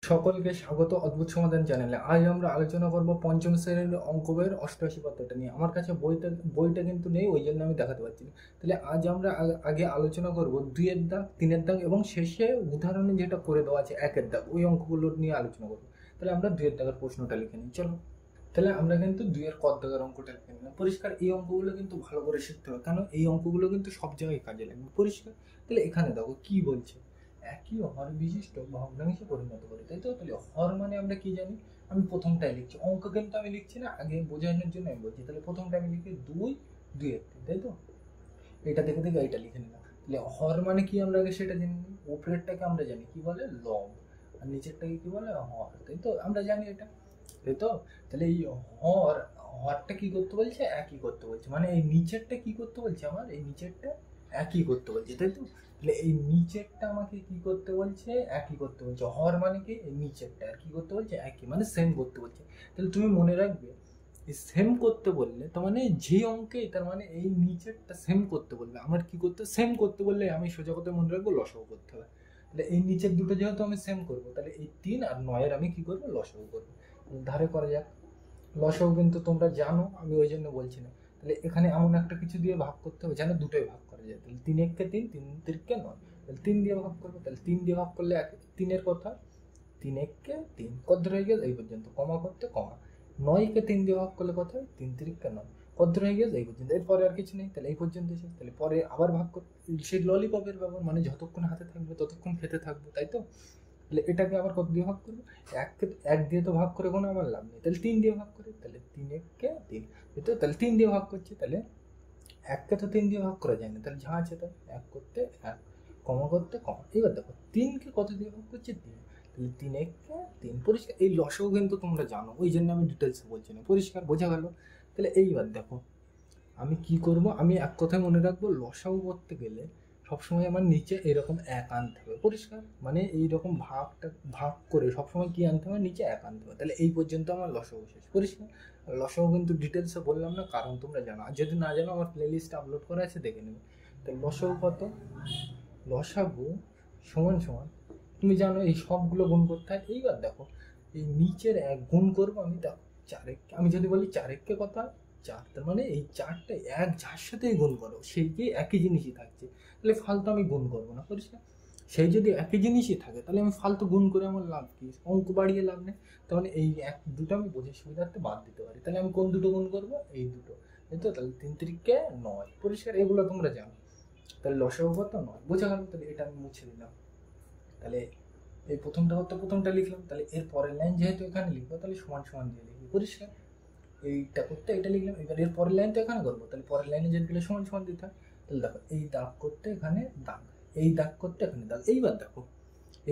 সকলকে স্বাগত অদ্ভুত সমাধান চ্যানেলে। আজ আমরা আলোচনা করব পঞ্চম শ্রেণীর অঙ্ক বইয়ের 88 পাতাটা নিয়ে। আমার কাছে বইটা কিন্তু নেই, ওই জন্য আমি দেখাতে পারছি না। তাহলে আজ আমরা আগে আলোচনা করব 2-এর দাগ, 3-এর দাগ এবং শেষে উদাহরণে যেটা করে দেওয়া আছে 1-এর দাগ, ওই অঙ্কগুলো নিয়ে আলোচনা করবো। তাহলে আমরা 2-এর দাগের প্রশ্নটা লিখে নিই, চলো। তাহলে আমরা কিন্তু 2-এর ক দাগের অঙ্কটা লিখে নিলাম। পরিষ্কার, এই অঙ্কগুলো কিন্তু ভালো করে শিখতে হবে, কারণ এই অঙ্কগুলো কিন্তু সব জায়গায় কাজে লাগবে। পরিষ্কার। তাহলে এখানে দেখো কি বলছে, একই হর বিশিষ্ট ভগ্নাংশে পরিণত করে, তাই তো? তাহলে হর মানে আমরা কি জানি? আমি প্রথমটাই লিখছি, অঙ্ক কিন্তু আমি লিখছি না, আগে বোঝানোর জন্য আমি বলছি। তাহলে প্রথমটা আমি লিখি 2, 2-এর 3, তাই তো? এটা দেখে দেখে এটা লিখে নিলাম। তাহলে হর মানে কি আমরা আগে সেটা জেনে নিই। উপরেরটাকে আমরা জানি কি বলে, লব, আর নিচেরটাকে কি বলে, হর, তাই তো? আমরা জানি এটা, তাই তো? তাহলে এই হরটা কি করতে বলছে, একই করতে বলছে। মানে এই নিচেরটা কি করতে বলছে, আমার এই নিচেরটা একই করতে বলছে, তাই তো? তাহলে এই নিচেরটা আমাকে কি করতে বলছে, একই করতে বলছে। হর মানে কি, এই নিচেরটা আর কি করতে বলছে, একই, মানে সেম করতে বলছে। তাহলে তুমি মনে রাখবে, এই সেম করতে বললে তার মানে যে অঙ্কে, তার মানে এই নিচেরটা সেম করতে বলবে। আমার কি করতে, সেম করতে বললে আমি সোজা কথা মনে রাখবো, লসাগু করতে হবে। তাহলে এই নিচের দুটো যেহেতু আমি সেম করবো, তাহলে এই 3 আর 9-এর আমি কি করবো, লসাগু করবো। ধারে করা যাক। লসাগু কিন্তু তোমরা জানো, আমি ওই জন্য বলছি না। তাহলে এখানে এমন একটা কিছু দিয়ে ভাগ করতে হবে যেন দুটোই ভাগ করা যায়। তাহলে 3 একে 3, 3 তিরিকে 9, তাহলে 3 দিয়ে ভাগ করবো। তাহলে 3 দিয়ে ভাগ করলে 3-এর কথা, 3 একে 3 কত হয়ে গেল এই পর্যন্ত, কমা করতে কমা। 9-কে 3 দিয়ে ভাগ করলে কথা হয় 3 তিরিকে 9, কত হয়ে গেল এই পর্যন্ত। এরপরে আর কিছু নেই, তাহলে এই পর্যন্ত শেষ। তাহলে পরে আবার ভাগ করতে, সেই ললিপপের ব্যাপার, মানে যতক্ষণ হাতে থাকবে ততক্ষণ খেতে থাকবো, তাই তো? তাহলে এটাকে আবার কত দিয়ে ভাগ করবো, এক দিয়ে তো ভাগ করে কোনো আমার লাভ নেই, তাহলে 3 দিয়ে ভাগ করি। তাহলে 3 একে 3, তো তাহলে 3 দিয়ে ভাগ করছি। তাহলে এককে তো 3 দিয়ে ভাগ করা যায় না, তাহলে যা আছে তাই, এক করতে এক, কমা করতে কমা। এবার দেখো 3-কে কত দিয়ে ভাগ করছে, 3। তাহলে 3 একে 3। পরিষ্কার, এই লসাগু কিন্তু তোমরা জানো, ওই জন্য আমি ডিটেলসে বলছি না। পরিষ্কার, বোঝা গেল? তাহলে এইবার দেখো আমি কি করব, আমি এক কথায় মনে রাখবো, লসাগু করতে গেলে সবসময় আমার নিচে এরকম এক আনতে হবে। পরিষ্কার, মানে এইরকম ভাগ করে সবসময় কি আনতে হবে, নিচে এক আনতে হবে। তাহলে এই পর্যন্ত আমার লসাগু শেষ। পরিষ্কার। লসাগু কিন্তু ডিটেলসে বললাম না, কারণ তোমরা জানো, আর যদি না জানো আমার প্লে লিস্টে আপলোড করা আছে, দেখে নেবে। তাহলে লসাগু কত, লসাগু সমান সমান, তুমি জানো এই সবগুলো গুণ করতে হয়। এইবার দেখো এই নিচের এক গুণ করবো আমি, দেখো 4 আমি যদি বলি 4-কে কত হয় 4, তার মানে এই 4টা এক যার সাথেই গুণ করো সেই কি একই জিনিসই থাকছে, তাহলে ফালতু আমি গুণ করবো না। পরিষ্কার, সেই যদি একই জিনিসই থাকে তাহলে আমি ফালতু গুণ করে আমার লাভ কি, অঙ্ক বাড়িয়ে লাভ নেই। তার মানে এই এক দুটো আমি বোঝার সুবিধার্থে বাদ দিতে পারি। তাহলে আমি কোন দুটো গুণ করবো, এই দুটো, এই তো? তাহলে 3 তিরিকে 9। পরিষ্কার, এগুলো তোমরা জানো। তাহলে লসাগু কত, 9, বোঝা গেল? তাহলে এটা আমি মুছে দিলাম। তাহলে এই প্রথমটা হতো, প্রথমটা লিখলাম। তাহলে এর পরের লাইন যেহেতু এখানে লিখবো, তাহলে সমান সমান দিয়ে লিখবি। পরিষ্কার, এইটা করতে এটা লিখলাম। এবার এর পরের লাইন তো এখানে করবো, তাহলে পরের লাইনে যেতে গেলে সমান সমান দিতে হয়। তাহলে দেখো এই দাগ করতে এখানে দাগ, এই দাগ করতে এখানে দাগ। এইবার দেখো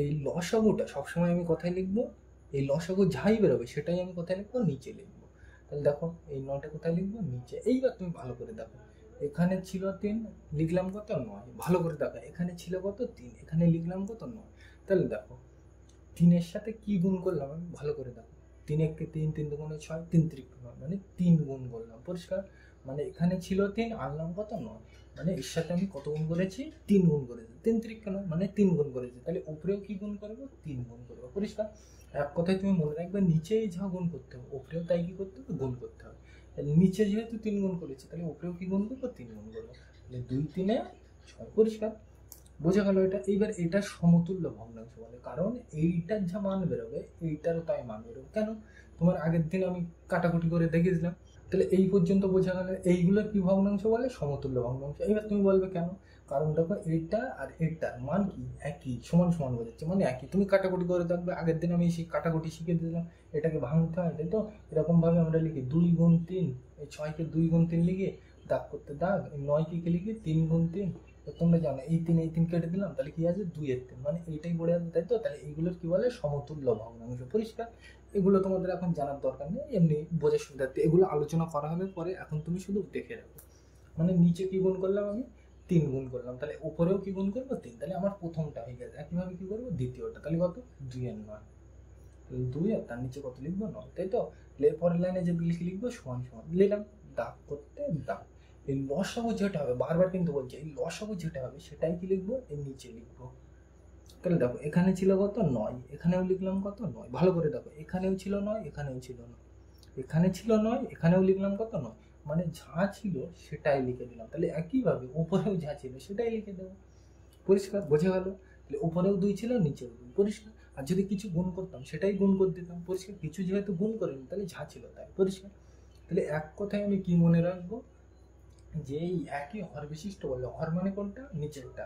এই লসাগুটা সবসময় আমি কোথায় লিখবো, এই লসাগু যাই বেরোবে সেটাই আমি কোথায় লিখবো, নিচে লিখবো। তাহলে দেখো এই 9টা কোথায় লিখবো, নিচে। এইবার তুমি ভালো করে দেখো, এখানে ছিল 3, লিখলাম কত, 9। ভালো করে দেখো, এখানে ছিল কত, 3, এখানে লিখলাম কত, 9। তাহলে দেখো 3-এর সাথে কি গুণ করলাম আমি, ভালো করে দেখো। 3 একে 3, 3 দুগুণে 6, 3 তিরিকে 9, মানে 3 গুণ করলাম। পরিষ্কার, মানে এখানে ছিল 3, আনলাম কত, 9, মানে এর সাথে আমি কত গুণ করেছি, 3 গুণ করেছি। 3 তিরিকে 9, মানে 3 গুণ করেছি। তাহলে উপরেও কি গুণ করবো, 3 গুণ করবো। পরিষ্কার, এক কথায় তুমি মনে রাখবে, নিচেই যা গুণ করতে হবে উপরেও তাই কি করতে হবে, গুণ করতে হবে। তাহলে নিচে যেহেতু 3 গুণ করেছি, তাহলে উপরেও কি গুণ করবো, 3 গুণ করবো। তাহলে 2 3-এ 6। পরিষ্কার, বোঝা গেল এটা? এইবার এটা সমতুল্য ভগ্নাংশ বলে, কারণ এইটার যা মান বেরোবে এইটারও তাই মান বেরোবে। কেন, তোমার আগের দিন আমি কাটাকুটি করে দেখিয়েছিলাম। তাহলে এই পর্যন্ত বোঝা গেল এইগুলো কি ভগ্নাংশ বলে, সমতুল্য ভগ্নাংশ। এবার তুমি বলবে কেন, কারণ দেখো এইটা আর এটার মান কি একই, সমান সমান বোঝাচ্ছে, মানে একই। তুমি কাটাকুটি করে দেখবে, আগের দিন আমি সেই কাটাকুটি শিখে দিলাম, এটাকে ভাঙতে হয়, তাই তো? এরকম ভাবে আমরা লিখি 2 গুণ 3, এই 6-কে 2 গুণ 3 লিখে দাগ করতে দাগ, এই 9-কে লিখি 3 গুণ 3। তোমরা জানো এই 3 কেটে দিলাম, তাহলে কি আছে, 2-এর 3, মানে এইটাই পড়ে আছে, তাই তো? তাহলে এইগুলোর কি বলে, সমতুল্য ভগ্নাংশ। পরিষ্কার, এগুলো তোমাদের এখন জানার দরকার নেই, এমনি বোঝার সুবিধার্থে এগুলো আলোচনা করা হবে পরে, এখন তুমি শুধু দেখে রাখো। মানে নিচে কি গুণ করলাম আমি, 3 গুণ করলাম, তাহলে উপরেও কি গুণ করবো, 3। তাহলে আমার প্রথমটা হয়ে গেছে। একইভাবে কি করবো, দ্বিতীয়টা, তাহলে কত, 2-এর 9। তাহলে 2 আর তার নিচে কত লিখবো, 9, তাই তো? পরের লাইনে যে লিখবো সমান সমান লিখলাম, দাগ করতে দাগ। এই লসাগু যেটা হবে, বারবার কিন্তু বলছি, এই লসাগু যেটা হবে সেটাই কি লিখবো, এর নিচে লিখবো। তাহলে দেখো এখানে ছিল কত 9, এখানেও লিখলাম কত 9, ভালো করে দেখো এখানেও ছিল 9, এখানেও ছিল 9, এখানে ছিল 9, এখানেও লিখলাম কত 9, মানে যা ছিল সেটাই লিখে দিলাম। তাহলে একইভাবে উপরেও যা ছিল সেটাই লিখে দেবো। পরিষ্কার, বোঝা গেল? তাহলে উপরেও 2 ছিল, নিচেও 2, পরিষ্কার। আর যদি কিছু গুণ করতাম সেটাই গুণ করে দিতাম, পরিষ্কার। কিছু যেহেতু গুণ করিনি তাহলে যা ছিল তাই, পরিষ্কার। তাহলে এক কথায় আমি কি মনে রাখবো, যে এই একই হর বিশিষ্ট বলে, হর মানে কোনটা, নিচেরটা।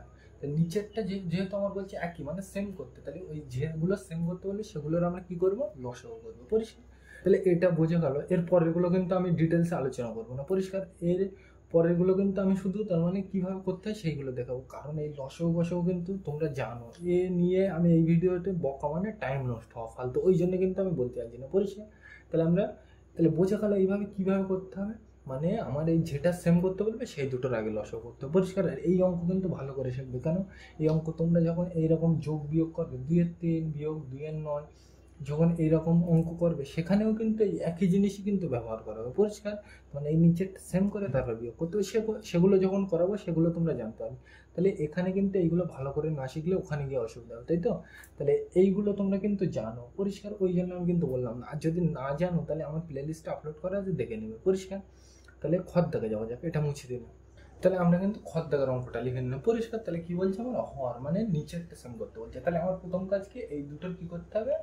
নিচেরটা যেহেতু আমার বলছে একই মানে সেম করতে, তাহলে ওই যেগুলো সেম করতে বলে সেগুলোর আমরা কি করবো, লসাগু করবো, পরিষ্কার। তাহলে এটা বোঝা গেল। এর পরেরগুলো কিন্তু আমি ডিটেলসে আলোচনা করবো না, পরিষ্কার। এর পরেরগুলো কিন্তু আমি শুধু তার মানে কিভাবে করতে হয় সেইগুলো দেখাবো, কারণ এই লসাগু বসাগু কিন্তু তোমরা জানো, এ নিয়ে আমি এই ভিডিওতে বকা মানে টাইম নষ্ট হওয়া ফালতু, ওই জন্য কিন্তু আমি বলতে চাইছি না, পরিষ্কার। তাহলে বোঝা গেল এইভাবে কিভাবে করতে হবে, মানে আমার এই যেটা সেম করতে বলবে সেই দুটোর আগে লসাগু করতে হবে, পরিষ্কার। এই অঙ্ক কিন্তু ভালো করে শিখবে, কেন এই অঙ্ক তোমরা যখন এইরকম যোগ বিয়োগ করবে, 2-3 বিয়োগ 2-9, যখন এইরকম অঙ্ক করবে সেখানেও কিন্তু এই একই জিনিসই কিন্তু ব্যবহার করা হবে, পরিষ্কার। মানে এই নিচেরটা সেম করে তারপর বিয়োগ করতে হবে, সেগুলো যখন করাবো সেগুলো তোমরা জানতে পারবে। তাহলে এখানে কিন্তু এইগুলো ভালো করে না শিখলে ওখানে গিয়ে অসুবিধা হবে, তাই তো? তাহলে এইগুলো তোমরা কিন্তু জানো, পরিষ্কার, ওই জন্য আমি কিন্তু বললাম না। আর যদি না জানো তাহলে আমার প্লে লিস্টে আপলোড করা আছে, দেখে নেবে, পরিষ্কার। তাহলে খত দাগে যাওয়া যাক, এটা মুছে দিলাম। তাহলে আমরা কিন্তু খত দাগের অঙ্কটা লিখে নিলাম, পরিষ্কার। তাহলে কি বলছে আমার, হর মানে নিচেরটা সেম করতে বলছে। তাহলে আমার প্রথম কাজ কি, এই দুটোর কি করতে হবে,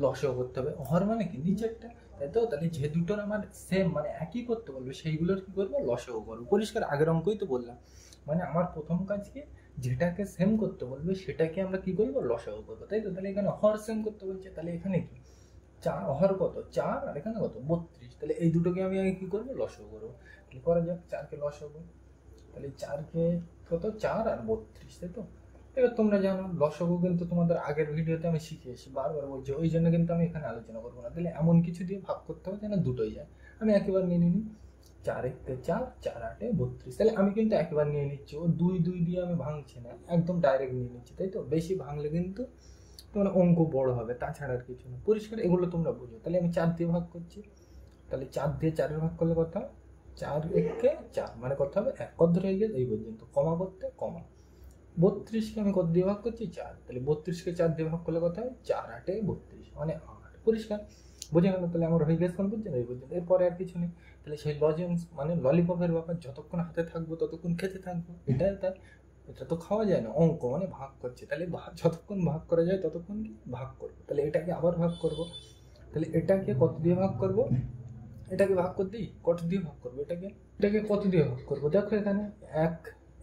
লসাগু করতে হবে। হর মানে কি, নিচেরটা, তাই তো? তাহলে যে দুটোর আমার সেম মানে একই করতে বলবে সেইগুলোর কি করবো, লসাগু করবো, পরিষ্কার। আগের অঙ্কই তো বললাম, মানে আমার প্রথম কাজ কি, যেটাকে সেম করতে বলবে সেটাকে আমরা কি করবো, লসাগু করবো, তাই তো? তাহলে এখানে হর সেম করতে বলছে, তাহলে এখানে কি 4, হর কত 4, আর এখানে কত 32, তাহলে এই দুটোকে আমি আগে কি করবো, লসাগু করবো। তাহলে করা যাক, 4কে লসাগু, তাহলে 4কে কত 4 আর 32, তাই তো? এবার তোমরা জানো লসাগু কিন্তু তোমাদের আগের ভিডিওতে আমি শিখিয়েছি, বারবার বলছি, ওই জন্য কিন্তু আমি এখানে আলোচনা করবো না। তাহলে এমন কিছু দিয়ে ভাগ করতে হবে যেন দুটোই যায়। আমি একেবারে নিয়ে নিই, 4-1-4, 4-8-32, তাহলে আমি কিন্তু একেবারে নিয়ে নিচ্ছি, ও 2-2 দিয়ে আমি ভাঙছি না, একদম ডাইরেক্ট নিয়ে নিচ্ছি, তাই তো? বেশি ভাঙলে কিন্তু তোমার অঙ্ক বড় হবে, তাছাড়া আর কিছু না, পরিষ্কার। এগুলো তোমরা বুঝো। তাহলে আমি 4 দিয়ে ভাগ করছি, তাহলে 4 দিয়ে 4-এর ভাগ করলে কথা 4-1-4, মানে কত হবে 1, কত ধরে গেছে এই পর্যন্ত, কমা করতে কমা। 32কে আমি কত দিয়ে ভাগ করছি 4, তাহলে 32কে 4 দিয়ে ভাগ করলে কথা হয় 4-8-32, মানে 8, পরিষ্কার, বোঝা গেল? তাহলে আমার হয়ে গেছে কোন পর্যন্ত, এই পর্যন্ত, এরপরে আর কিছু নেই। তাহলে সেই লজেন্স মানে ললিপপের ব্যাপার, যতক্ষণ হাতে থাকবো ততক্ষণ খেতে থাকবো, এটা তার, এটা তো খাওয়া যায় না, অঙ্ক মানে ভাগ করছে, তাহলে যতক্ষণ ভাগ করা যায় ততক্ষণ কি ভাগ করবো। তাহলে এটাকে আবার ভাগ করব, তাহলে এটাকে কত দিয়ে ভাগ করব, এটাকে ভাগ করে দিই, কত দিয়ে ভাগ করবো, এটাকে কত দিয়ে ভাগ করবো, দেখো এখানে 1,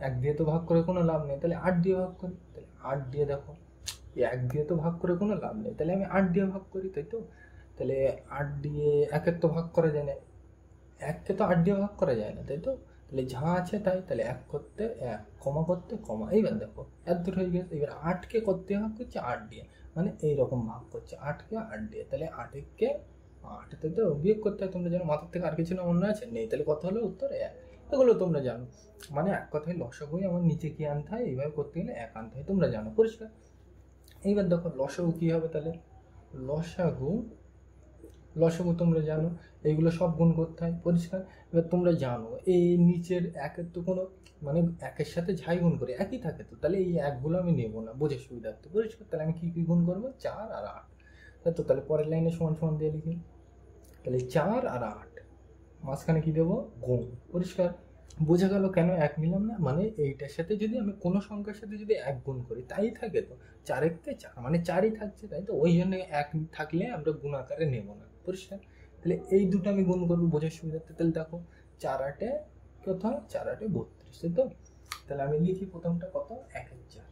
1 দিয়ে তো ভাগ করে কোনো লাভ নেই, তাহলে 8 দিয়ে ভাগ করি, তাহলে 8 দিয়ে দেখো, 1 দিয়ে তো ভাগ করে কোনো লাভ নেই, তাহলে আমি 8 দিয়ে ভাগ করি, তাই তো? তাহলে 8 দিয়ে 1 তো ভাগ করা যায় না, 1কে তো 8 দিয়ে ভাগ করা যায় না, তাই তো? তাহলে যা আছে তাই, তাহলে 1 করতে 1, কমা করতে কমা, এইবার দেখো এত দূর হয়ে গেছে। এবার 8কে কত দিয়ে ভাগ করছে, 8 দিয়ে, মানে এইরকম ভাগ করছে 8কে 8 দিয়ে, তাহলে 8-1-কে 8, তাই তো? বিয়োগ করতে হয়, তোমরা জানো, মাথার থেকে আর কিছু না মনে আছে নেই, তাহলে কত হলো উত্তর 1, এগুলো তোমরা জানো। মানে এক কথায় লসাগুই আমার নিচে কি আনতে হয়, এইভাবে করতে গেলে 1 আনতে হয়, তোমরা জানো, পরিষ্কার। এইবার দেখো লসাগু কি হবে, তাহলে লসাগু, লসাগু তোমরা জানো এইগুলো সব গুণ করতে হয়, পরিষ্কার। এবার তোমরা জানো এই নিচের একের তো কোনো মানে একের সাথে যাই গুণ করে একই থাকে, তো তাহলে এই একগুলো আমি নেবো না, বোঝার সুবিধার্থে, পরিষ্কার। তাহলে আমি কি কি গুণ করবো, 4 আর 8, তাই তো? তাহলে পরের লাইনে সমান সমান দিয়ে লিখি, তাহলে 4 আর 8, মাঝখানে কি দেবো, গুণ, পরিষ্কার। বোঝা গেল কেন 1 নিলাম না, মানে এইটার সাথে যদি আমি কোনো সংখ্যার সাথে যদি 1 গুণ করি তাই থাকে, তো 4-1-4 মানে 4ই থাকছে, তাই তো? ওই জন্য 1 থাকলে আমরা গুণ আকারে নেব না, পরিষ্কার। তাহলে এই দুটো আমি গুণ করবো বোঝার সুবিধার্থে, তাহলে দেখো 4-8-এ কত হয়, 4-8-32, তাই তো? তাহলে আমি লিখি প্রথমটা কত, 1-4,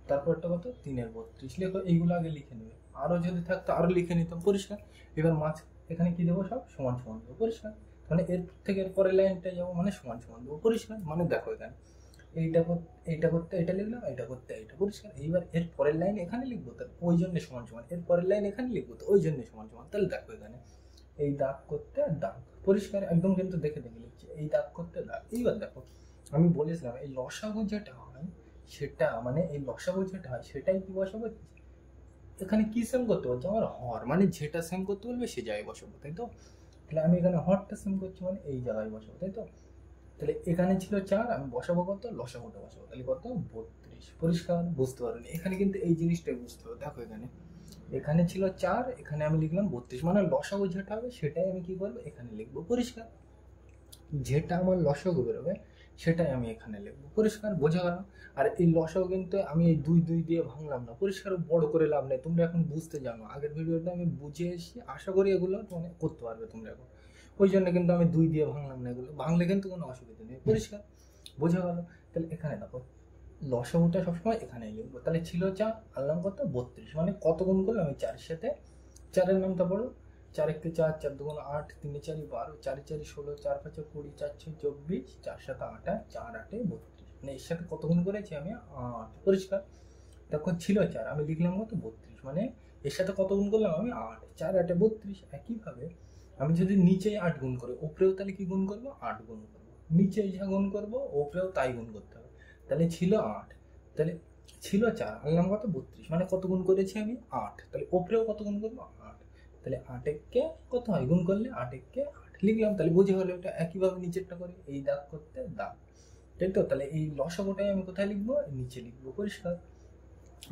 তারপরটা কত, 3-32, লেখো, এইগুলো আগে লিখে নেবে, আরও যদি থাকতো আরও লিখে নিতাম, পরিষ্কার। এবার মাছ এখানে কি দেবো, সব সমান সমান দেবো, পরিষ্কার। মানে এর থেকে এর পরের লাইনটা যাবো, মানে সমান সমান দেবো, পরিষ্কার। মানে দেখো এখানে এইটা করতে এটা লিখলাম, এটা করতে এটা, পরিষ্কার। এইবার এর পরের লাইন এখানে লিখবো, তার ওই জন্য সমান সমান, এর পরের লাইন এখানে লিখবো, তো ওই জন্য সমান সমান। তাহলে দেখো এখানে এই দাগ করতে দাগ, পরিষ্কার, একদম কিন্তু দেখে দেখে লিখছি, এই দাগ করতে দাগ। এইবার দেখো আমি বলেছিলাম এই লসাগু যেটা হয় সেটা মানে এই লসাগু যেটা হয় সেটাই কি বসাবো, এখানে কি সেম করতে বলছে, আমার হর, মানে যেটা সেম করতে বলবে সে জায়গায় বসাবো, তাই তো? তাহলে আমি এখানে হরটা সেম করছি, মানে এই জায়গায় বসাবো, তাই তো? তাহলে এখানে ছিল 4, আমি বসাবো কত, লসাগুটা বসাবো, তাহলে কত, 32, পরিষ্কার? বুঝতে পারোনি? এখানে কিন্তু এই জিনিসটাই বুঝতে হবে। দেখো এখানে ছিল 4, এখানে আমি লিখলাম 32, মানে লসাগু যেটা হবে সেটাই আমি কি করবো এখানে লিখবো। পরিষ্কার? যেটা আমার লসাগু বেরোবে সেটাই আমি এখানে লিখবো। পরিষ্কার? বোঝা গেল? আর এই লসাগু কিন্তু আমি এই 2 দিয়ে ভাঙলাম না। পরিষ্কার? বড় করে লাভ নেই, তোমরা এখন বুঝতে জানো। আগের ভিডিওটা আমি বুঝিয়ে এসেছি, আশা করি এগুলো মানে করতে পারবে তোমরা এখন। ওই জন্য কিন্তু আমি 2 দিয়ে ভাঙলাম না, এগুলো ভাঙলে কিন্তু কোনো অসুবিধা নেই। পরিষ্কার? বোঝা গেল? তাহলে এখানে দেখো লসাগুটা সবসময় এখানেই লিখবো। তাহলে ছিল 4, আনলাম কত 32, মানে কত গুণ করলাম আমি 4-এর সাথে 4-এর নামটা পড়ো। 4 1 4, 4 2 8, 3 4 12, 4 4 16, 4 5 20, 4 6 24, 4 7 28, 4 8 32, মানে এর সাথে কত গুণ করেছি আমি 8। পরিষ্কার? তখন ছিল 4, আমি লিখলাম কত 32, মানে এর সাথে কত গুণ করলাম আমি 8, 4 8 32। একইভাবে আমি যদি নিচে 8 গুণ করি, উপরেও তাহলে কি গুণ করবো 8 গুণ করবো। নিচে যা গুণ করবো উপরেও তাই গুণ করতে হবে। তাহলে ছিল 8, তাহলে ছিল 4, আনলাম কত 32, মানে কত গুণ করেছি আমি 8, তাহলে উপরেও কত গুণ করবো 8। তাহলে 8 কে কত হয় গুণ করলে 8 কে 8 লিখলাম। তাহলে বুঝে গেলো এটা। একইভাবে নিচেরটা করে এই দাগ করতে দাগ, তাই তো? তাহলে এই লসাগুটাই আমি কোথায় লিখবো? নিচে লিখবো। পরিষ্কার?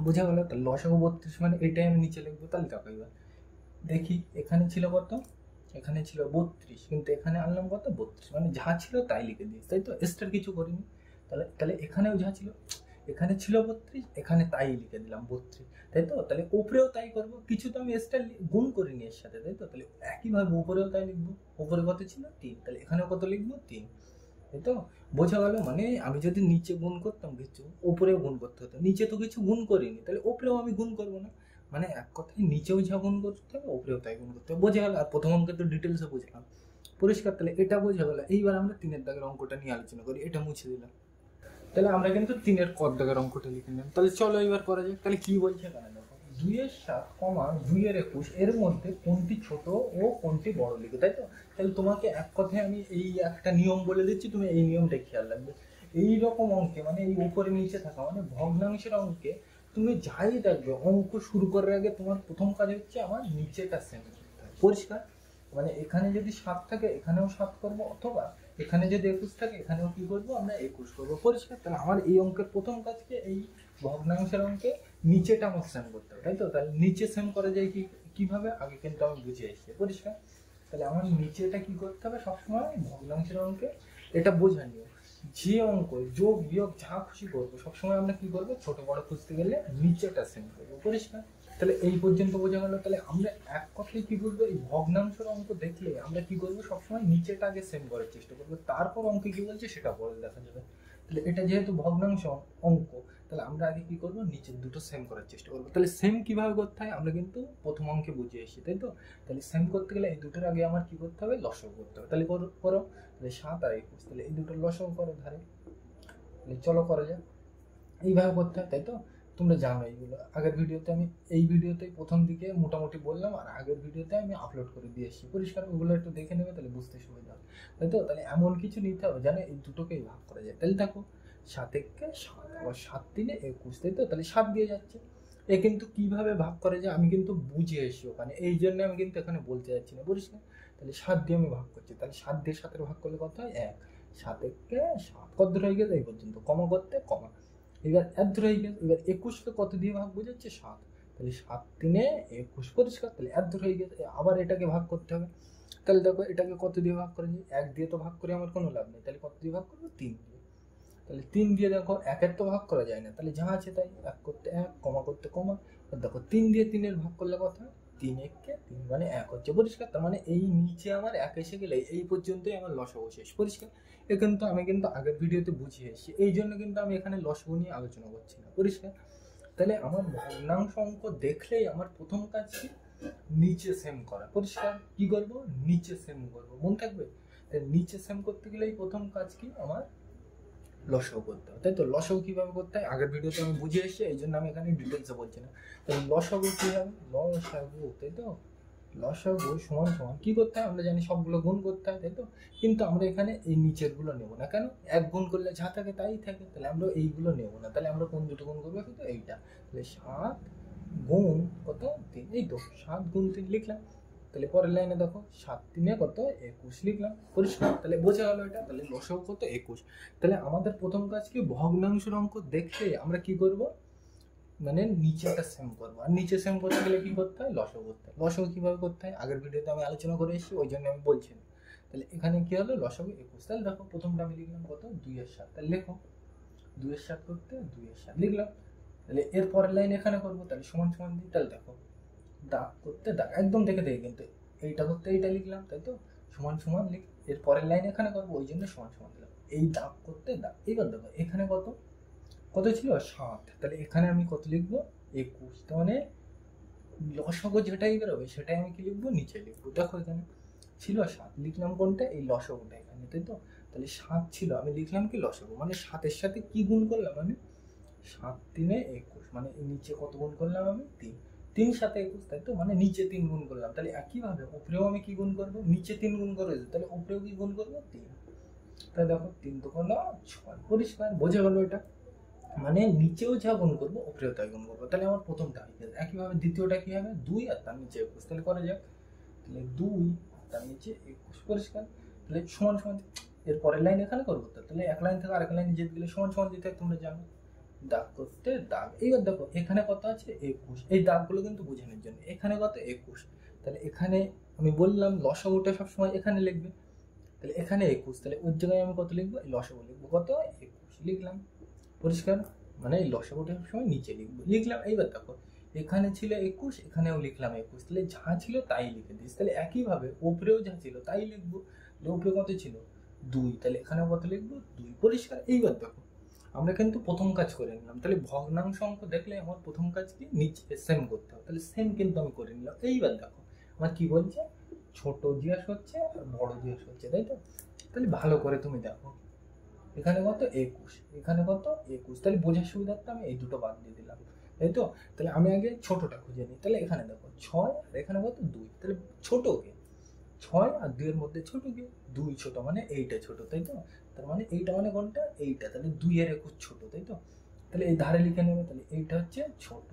বোঝা গেল? তাহলে লসাগু 32, মানে এটাই আমি নিচে লিখবো। তাহলে দেখো এবার দেখি এখানে ছিল কত, এখানে ছিল 32, কিন্তু এখানে আনলাম কত 32, মানে যা ছিল তাই লিখে দিয়েছি, তাই তো? এক্সট্রা কিছু করিনি। তাহলে এখানেও যা ছিল, এখানে ছিল 32, এখানে তাই লিখে দিলাম 32, তাই তো? তাহলে উপরেও তাই করবো, কিছু তো আমি এক্সট্রা গুণ করিনি এর সাথে, তাই তো? তাহলে একইভাবে উপরেও তাই লিখবো। উপরে কত ছিল 3, তাহলে এখানেও কত লিখবো 3, তাই তো? বোঝা গেল? মানে আমি যদি নিচে গুণ করতাম কিছু, উপরেও গুণ করতে হতো। নিচে তো কিছু গুণ করিনি, তাহলে উপরেও আমি গুণ করবো না। মানে এক কথায় নিচেও যা গুণ করতে হবে উপরেও তাই গুণ করতে হবে। বোঝা গেল? আর প্রথম অঙ্কে তো ডিটেলসে বুঝলাম। পরিষ্কার? তাহলে এটা বোঝা গেল। এইবার আমরা 3-এর দাগের অঙ্কটা নিয়ে আলোচনা করি। এটা মুছে দিলাম। তাহলে আমরা কিন্তু 3-এর ক দাগের অঙ্কটা লিখে নিলাম। তাহলে চলো এবার করা যাক। তাহলে কি বলছে এখানে দেখো, 2-এর 7, 2-এর 21 এর মধ্যে কোনটি ছোট ও কোনটি বড় লিখো, তাই তো? তাহলে তোমাকে এক কথায় আমি এই একটা নিয়ম বলে দিচ্ছি, তুমি এই নিয়মটা খেয়াল রাখবে। এই রকম অঙ্কে, মানে এই উপরে নিচে থাকা, মানে ভগ্নাংশের অঙ্কে তুমি যাই দেখবে, অঙ্ক শুরু করার আগে তোমার প্রথম কাজ হচ্ছে আমার নিচেটা সেম করতে হবে। পরিষ্কার? মানে এখানে যদি 7 থাকে এখানেও 7 করবো, অথবা এখানে যদি 21 থাকে এখানেও কি করবো আমরা 21 করবো। পরিষ্কার? তাহলে আমার এই অঙ্কের প্রথম কাজকে এই ভগ্নাংশের অঙ্কে নিচেটা আমার সেম করতে হবে, তাই তো? তাহলে নিচে সেম করা যায় কিভাবে, আগে কিন্তু আমি বুঝে এসেছি। পরিষ্কার? তাহলে আমার নিচেটা কি করতে হবে সবসময় ভগ্নাংশের অঙ্কে, এটা বোঝা নিও। যে অঙ্ক যোগ বিয়োগ যা খুশি করবো সবসময় আমরা কি করবো, ছোট বড় খুঁজতে গেলে নিচেটা সেম করবো। পরিষ্কার? তাহলে এই পর্যন্ত বোঝা গেল। তাহলে আমরা এক কথায় কি করবো, এই ভগ্নাংশের অঙ্ক দেখলে আমরা কি করবো, সবসময় নিচেটা আগে সেম করার চেষ্টা করবো, তারপর অঙ্কে কি বলছে সেটা পরে দেখা যাবে। তাহলে এটা যেহেতু ভগ্নাংশ অঙ্ক, তাহলে আমরা আগে কি করবো, নিচের দুটো সেম করার চেষ্টা করবো। তাহলে সেম কিভাবে করতে হয় আমরা কিন্তু প্রথম অঙ্কে বুঝে এসেছি, তাই তো? তাহলে সেম করতে গেলে এই দুটোর আগে আমার কি করতে হবে, লসাগু করতে হবে। তাহলে করো। তাহলে 7 আর 21, তাহলে এই দুটো লসাগু করো ধারে। তাহলে চলো করা যাক। এইভাবে করতে হয়, তাই তো? তোমরা জানো এইগুলো। আগের ভিডিওতে আমি এই ভিডিওতে প্রথম দিকে মোটামুটি বললাম, আর আগের ভিডিওতে আমি আপলোড করে দিয়ে এসেছি। পরিষ্কার? ওগুলো একটু দেখে নেবে, তাহলে বুঝতে সুবিধা হবে, তাই তো? তাহলে এমন কিছু নিতে হবে জানো এই দুটোকেই ভাগ করা যায়। তাহলে দেখো 7 1 7, আবার 7 3 21, তাই তো? তাহলে 7 দিয়ে যাচ্ছে। এ কিন্তু কিভাবে ভাগ করা যায় আমি কিন্তু বুঝে এসেছি ওখানে, এই জন্য আমি কিন্তু এখানে বলতে যাচ্ছি না। পরিষ্কার? তাহলে 7 দিয়ে আমি ভাগ করছি, তাহলে 7 দিয়ে 7 ভাগ করলে কত হয় 1, 7 1 7, কত দূর হয়ে গেছে এই পর্যন্ত, কমা করতে কমা। এবার এক ধরে হয়ে গেছে। এবার 21কে কত দিয়ে ভাগ বোঝাচ্ছে 7, তাহলে 7 3 21। পরিষ্কার? তাহলে এক ধরে হয়ে গেছে। আবার এটাকে ভাগ করতে হবে। তাহলে দেখো এটাকে কত দিয়ে ভাগ করেছি, 1 দিয়ে তো ভাগ করে আমার কোনো লাভ নেই, তাহলে কত দিয়ে ভাগ করবো 3 দিয়ে। তাহলে 3 দিয়ে দেখো 1-এর তো ভাগ করা যায় না, তাহলে যা আছে তাই, 1 করতে 1, কমা করতে কমা। দেখো 3 দিয়ে 3-এর ভাগ করলে কত হয়, 3 1 3, মানে 1 হচ্ছে। পরিষ্কার? তার মানে এই নিচে আমার 1 এসে গেলে এই পর্যন্তই আমার লসাগু শেষ। পরিষ্কার? এ কিন্তু আমি কিন্তু আগের ভিডিওতে বুঝিয়ে এসেছি, এই জন্য কিন্তু আমি এখানে লসাগু নিয়ে আলোচনা করছি না। পরিষ্কার? তাহলে আমার ভগ্নাংশ অঙ্ক দেখলেই আমার প্রথম কাজ কি, নিচে সেম করা। পরিষ্কার? কি করবো, নিচে সেম করবো, মনে থাকবে? নিচে সেম করতে গেলেই প্রথম কাজ কি আমার, লসাগু করতে হবে, তাই তো? লসাগু কিভাবে করতে হয় আগের ভিডিওতে আমি বুঝিয়ে এসেছি, এই জন্য আমি এখানে ডিটেলসে বলছি না। তাহলে লসাগু কি হবে, লসাগু, তাই তো? লসাগু সমান সমান কি করতে হয় আমরা জানি, সবগুলো গুণ করতে হয়, তাই তো? কিন্তু আমরা এখানে এই নিচের গুলো নেবো না। কেন? এক গুণ করলে যা থাকে তাই থাকে, তাহলে আমরা এইগুলো নেবো না। তাহলে আমরা কোন দুটো গুণ করবো, কিন্তু এইটা। তাহলে 7 গুণ কত 3, এই তো 7 গুণ 3 লিখলাম। তাহলে পরের লাইনে দেখো 7 3 কত 21 লিখলাম, পরিষ্কার। তাহলে বোঝা গেল এটা। তাহলে লসাগু কত 21। তাহলে আমাদের প্রথম কাজ কি, ভগ্নাংশের অঙ্ক দেখলে আমরা কি করব, মানে নিচেটা সেম করবো। আর নিচে সেম করতে গেলে কি করতে হয়, লসাগু করতে হয়। লসাগু কিভাবে করতে হয় আগের ভিডিওতে আমি আলোচনা করে এসেছি, ওই জন্য আমি বলছি না। তাহলে এখানে কি হলো, লসাগু 21। তাহলে দেখো প্রথমটা আমি লিখলাম কত 2 এর 7। তাহলে লেখো 2 এর 7 করতে 2 এর 7 লিখলাম। তাহলে এর পরের লাইন এখানে করবো, তাহলে সমান সমান দিই। তাহলে দেখো দাগ করতে দাগ, একদম দেখে দেখে, কিন্তু এইটা করতে এইটা লিখলাম, তাই তো সমান সমান লিখ। এর পরের লাইন এখানে করবো, ওই জন্য সমান সমান দিলাম। এই দাগ করতে দাগ। এইবার দেখো এখানে কত কত ছিল 7, তাহলে এখানে আমি কত লিখবো 21। তার মানে লসাগু যেটাই বেরোবে সেটাই আমি কি লিখবো, নিচে লিখবো। দেখো এখানে ছিল 7, লিখলাম কোনটা, এই লসাগুটা এখানে, তাই তো। তাহলে 7 ছিল, আমি লিখলাম কি লসাগু, মানে 7-এর সাথে কি গুণ করলাম আমি, 7 3 21, মানে এই নিচে কত গুণ করলাম আমি 3, 3 7 21, তাই তো, মানে নিচে 3 গুণ করলাম। তাহলে একইভাবে উপরেও আমি কি গুণ করবো, নিচে 3 গুণ করে, তাহলে উপরেও কি গুণ করবো 3। তাহলে দেখো 3 2 6, পরিষ্কার, বোঝা গেল এটা। মানে নিচেও যা গুণ করবো উপরেও তাই গুণ করবো। তাহলে আমার প্রথমটা হয়ে গেছে। একইভাবে দ্বিতীয়টা কি হবে, 2 আর তার নিচে 21। তাহলে করা যাক। তাহলে 2 তার নিচে 21, পরিষ্কার। তাহলে সমান সমান, এর পরের লাইন এখানে করবো তো। তাহলে এক লাইন থেকে আরেক লাইনে যেতে গেলে সমান সমান দিতে হয়, তোমরা জানো। দাগ করতে দাগ। এইবার দেখো এখানে কত আছে 21, এই দাগগুলো কিন্তু বোঝানোর জন্য। এখানে কত 21, তাহলে এখানে আমি বললাম লসাগুটা সবসময় এখানে লিখবে। তাহলে এখানে 21, তাহলে ওর জায়গায় আমি কত লিখবো, এই লসাগু লিখবো কত 21 লিখলাম, পরিষ্কার। মানে এই লসাগুটা সবসময় নিচে লিখবো, লিখলাম। এইবার দেখো এখানে ছিল 21, এখানেও লিখলাম 21, তাহলে যা ছিল তাই লিখে দিস। তাহলে একইভাবে উপরেও যা ছিল তাই লিখবো। উপরে কত ছিল 2, তাহলে এখানে কত লিখবো 2, পরিষ্কার। এইবার দেখো আমরা কিন্তু প্রথম কাজ করে নিলাম। তাহলে ভগ্নাংশ অঙ্ক দেখলে আমার প্রথম কাজ কি, নিচে সেম করতে হবে। তাহলে সেম কিন্তু আমি করে নিলাম। এইবার দেখো আমার কি বলছে, ছোট জিজ্ঞাসা হচ্ছে আর বড় জিজ্ঞাসা হচ্ছে, তাই তো। তাহলে ভালো করে তুমি দেখো এখানে কত 21, এখানে কত 21, তাহলে বোঝার সুবিধার্থে আমি এই দুটো বাদ দিয়ে দিলাম, তাই তো। তাহলে আমি আগে ছোটটা খুঁজে নিই। তাহলে এখানে দেখো 6 আর এখানে কত 2, তাহলে ছোটকে 6 আর 2 এর মধ্যে ছোটকে 2 ছোট, মানে এইটা ছোট, তাই তো। তার মানে এইটা মানে কোনটা, এইটা। তাহলে 2 এর 21 ছোট, তাই তো। তাহলে এই ধারে লিখে নেবে, তাহলে এইটা হচ্ছে ছোট,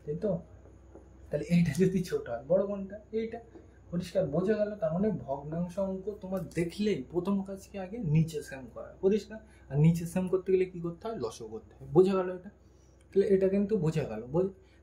তাই তো। তাহলে এইটা যদি ছোট হয়, বড় কোনটা, এইটা, পরিষ্কার, বোঝা গেল। তার মানে ভগ্নাংশ অঙ্ক তোমার দেখলেই প্রথম কাজ কি, আগে নিচে সেম করা, পরিষ্কার। আর নিচে সেম করতে গেলে কি করতে হয়, লসাগু করতে হয়, বোঝা গেল এটা। তাহলে এটা কিন্তু বোঝা গেল।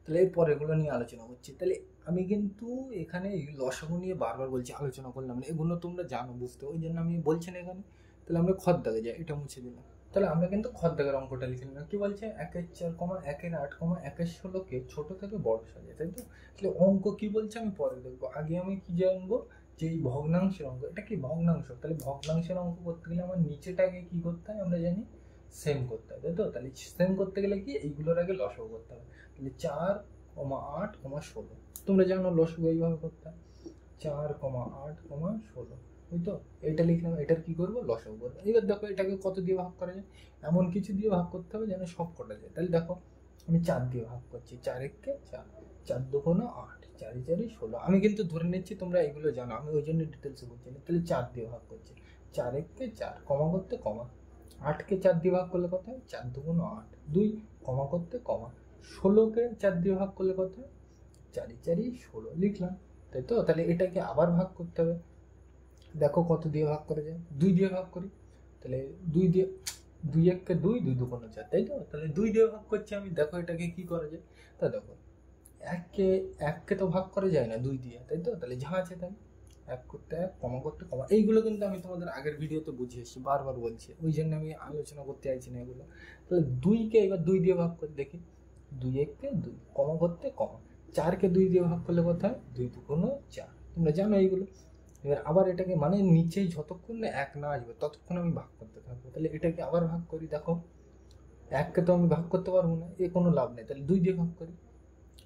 তাহলে এর পরেরগুলো নিয়ে আলোচনা করছি। তাহলে আমি কিন্তু এখানে লসাগু নিয়ে বারবার বলছি, আলোচনা করলাম না, এগুলো তোমরা জানো বুঝতে, ওই জন্য আমি বলছি না এখানে। তাহলে আমরা খত দাগে যাই, এটা মুছে দিলাম। তাহলে আমরা কিন্তু খত দাগের অঙ্কটা লিখে নিলাম। কি বলছে, 1-4, 1-8, 1-16কে ছোট থেকে বড় সাজে, তাই তো। তাহলে অঙ্ক কি বলছে আমি পরে দেখবো, আগে আমি কি জানবো, যে এই ভগ্নাংশের অঙ্ক, এটা কি ভগ্নাংশ। তাহলে ভগ্নাংশের অঙ্ক করতে গেলে আমার নিচেটাকে কি করতে হয়, আমরা জানি সেম করতে হবে, তাই তো। তাহলে সেম করতে গেলে কি, এইগুলোর আগে লসাগু করতে হবে। তাহলে 4,8,16, তোমরা জানো লসাগু এইভাবে করতে হয়, 4,8,16, ওই তো। এটা লিখলাম, এটার কি করবো, লসাগু করবো। এবার দেখো এটাকে কত দিয়ে ভাগ করা যায়, এমন কিছু দিয়ে ভাগ করতে হবে যেন সব কটা যায়। তাহলে দেখো আমি 4 দিয়ে ভাগ করছি, 4-1-4, 4-2-8, 4-4-16। আমি কিন্তু ধরে নিচ্ছি তোমরা এগুলো জানো, আমি ওই জন্য ডিটেলসে বলছি না। তাহলে 4 দিয়ে ভাগ করছি, 4-1-4, কমা করতে কমা, 8কে 4 দিয়ে ভাগ করলে কত হয়, 4-2-8, 2, কমা করতে কমা, 16কে 4 দিয়ে ভাগ করলে কত হয়, 4-4-16 লিখলাম, তাই তো। তাহলে এটাকে আবার ভাগ করতে হবে। দেখো কত দিয়ে ভাগ করা যায়, 2 দিয়ে ভাগ করি। তাহলে 2 দিয়ে, 2-1-2, 2-2-4, তাই তো। তাহলে 2 দিয়ে ভাগ করছি আমি। দেখো এটাকে কি করা যায়, তা দেখো এককে তো ভাগ করা যায় না 2 দিয়ে, তাই তো। তাহলে যা আছে তাই, 1 করতে 1, কমা করতে কমা। এইগুলো কিন্তু আমি তোমাদের আগের ভিডিওতে বুঝিয়েছি, বারবার বলছি, ওই জন্য আমি আলোচনা করতে চাইছি না এগুলো। তাহলে 2কে এবার 2 দিয়ে ভাগ করে দেখি, 2-1-2, কমা করতে কমা, 4কে 2 দিয়ে ভাগ করলে কত হয়, 2-2-4, তোমরা জানো এইগুলো। এবার আবার এটাকে, মানে নিচে যতক্ষণ না 1 না আসবে ততক্ষণ আমি ভাগ করতে থাকবো। তাহলে এটাকে আবার ভাগ করি। দেখো 1কে তো আমি ভাগ করতে পারবো না, এ কোনো লাভ নেই, তাহলে 2 দিয়ে ভাগ করি।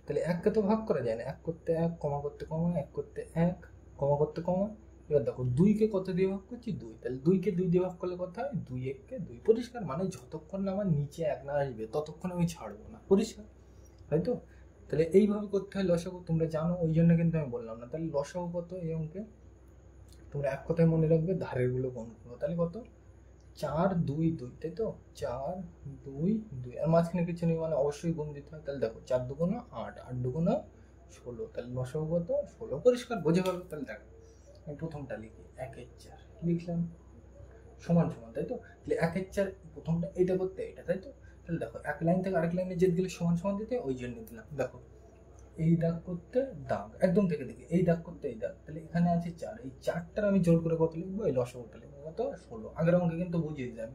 তাহলে 1কে তো ভাগ করা যায় না, 1 করতে 1, কমা করতে কমা, 1 করতে 1, কমা করতে কমা। এবার দেখো 2কে কত দিয়ে ভাগ করছি, 2, তাহলে 2কে 2 দিয়ে ভাগ করলে কত হয়, 2-1-2, পরিষ্কার। মানে যতক্ষণ না আমার নিচে 1 না আসবে ততক্ষণ আমি ছাড়বো না, পরিষ্কার, তাই তো। তাহলে এইভাবে করতে হয় লসাগু, তোমরা জানো, ওই জন্য কিন্তু আমি বললাম না। তাহলে লসাগু কত এই অঙ্কে, তোমরা এক কথায় মনে রাখবে, ধারের গুলো গুণ করবো। তাহলে কত, 4-2-2, তাই তো, 4-2-2, আর মাঝখানে কিছু নেই, মানে অবশ্যই গুণ দিতে হয়। তাহলে দেখো 4-2-8, 8-2-12, 16, তাহলে লসাগু কত 16, পরিষ্কার বোঝা গেল। তাহলে দেখো আমি প্রথমটা লিখি 1/4 লিখলাম সমান সমান, তাই তো? তাহলে 1/4 প্রথমটা এটা করতে এটা, তাই তো? তাহলে দেখো এক লাইন থেকে আরেক লাইনে যেতে গেলে সমান সমান দিতে, ওই জন্য দিলাম। দেখো এই দাগ করতে দাগ একদম থেকে দেখি, এই দাগ করতে এই দাগ, তাহলে এখানে আছে 4, এই 4টার আমি জোর করে কত লিখবো, এই লসাগুটা লিখবো কত 16। আগের অঙ্কে কিন্তু বুঝিয়ে দিলাম,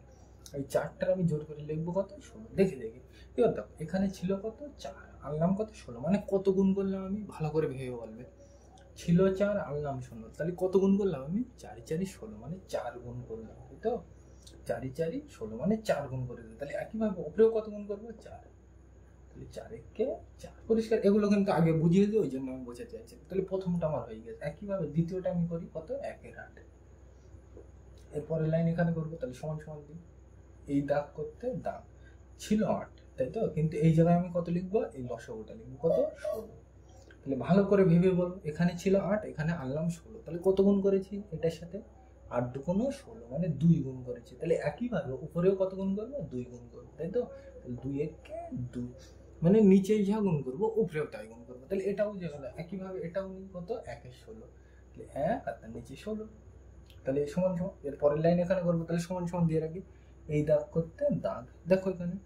এই 4টার আমি জোর করে লিখবো কত 16, দেখি দেখি। এবার দেখো এখানে ছিল কত 4, আনলাম কত 16, মানে কত গুণ করলাম আমি ভালো করে ভেবে বলবে। ছিল 4, আনলাম 16, তাহলে কত গুণ করলাম আমি 4 4 16, মানে 4 গুণ করলাম, তাই তো? 4 4 16 মানে 4 গুণ করে দিই। তাহলে একইভাবে উপরেও কত গুণ করবো 4, তাহলে 4 একে 4, পরিষ্কার। এগুলো কিন্তু আগে বুঝিয়ে দিই, ওই জন্য আমি বোঝাতে চাইছি। তাহলে প্রথমটা আমার হয়ে গেছে। একইভাবে দ্বিতীয়টা আমি করি কত 1/8, এরপরে লাইন এখানে করবো, তাহলে সমান সমান দিই, এই দাগ করতে দাগ, ছিল 8, তাই তো? কিন্তু এই জায়গায় আমি কত লিখবো, এই লসাগুটা লিখবো কত 16। তাহলে ভালো করে ভেবে বলো, এখানে ছিল 8, এখানে আনলাম 16, তাহলে কত গুণ করেছি এটার সাথে 8 দুগুণ 16, মানে 2 গুণ করেছি। তাহলে একইভাবে উপরেও কত গুণ করবো 2 গুণ করবো, তাই তো? তাহলে 2 একে 2, মানে নিচে যা গুণ করবো উপরেও তাই গুণ করবো। তাহলে এটাও যে হলো একইভাবে, এটাও নিই কত 1 এর 16, তাহলে 1 আর তার নিচে 16, তাহলে সমান সমান। এর পরের লাইন এখানে করবো, তাহলে সমান সমান দিয়ে রাখি, এই দাগ করতে দাগ, দেখো এখানে।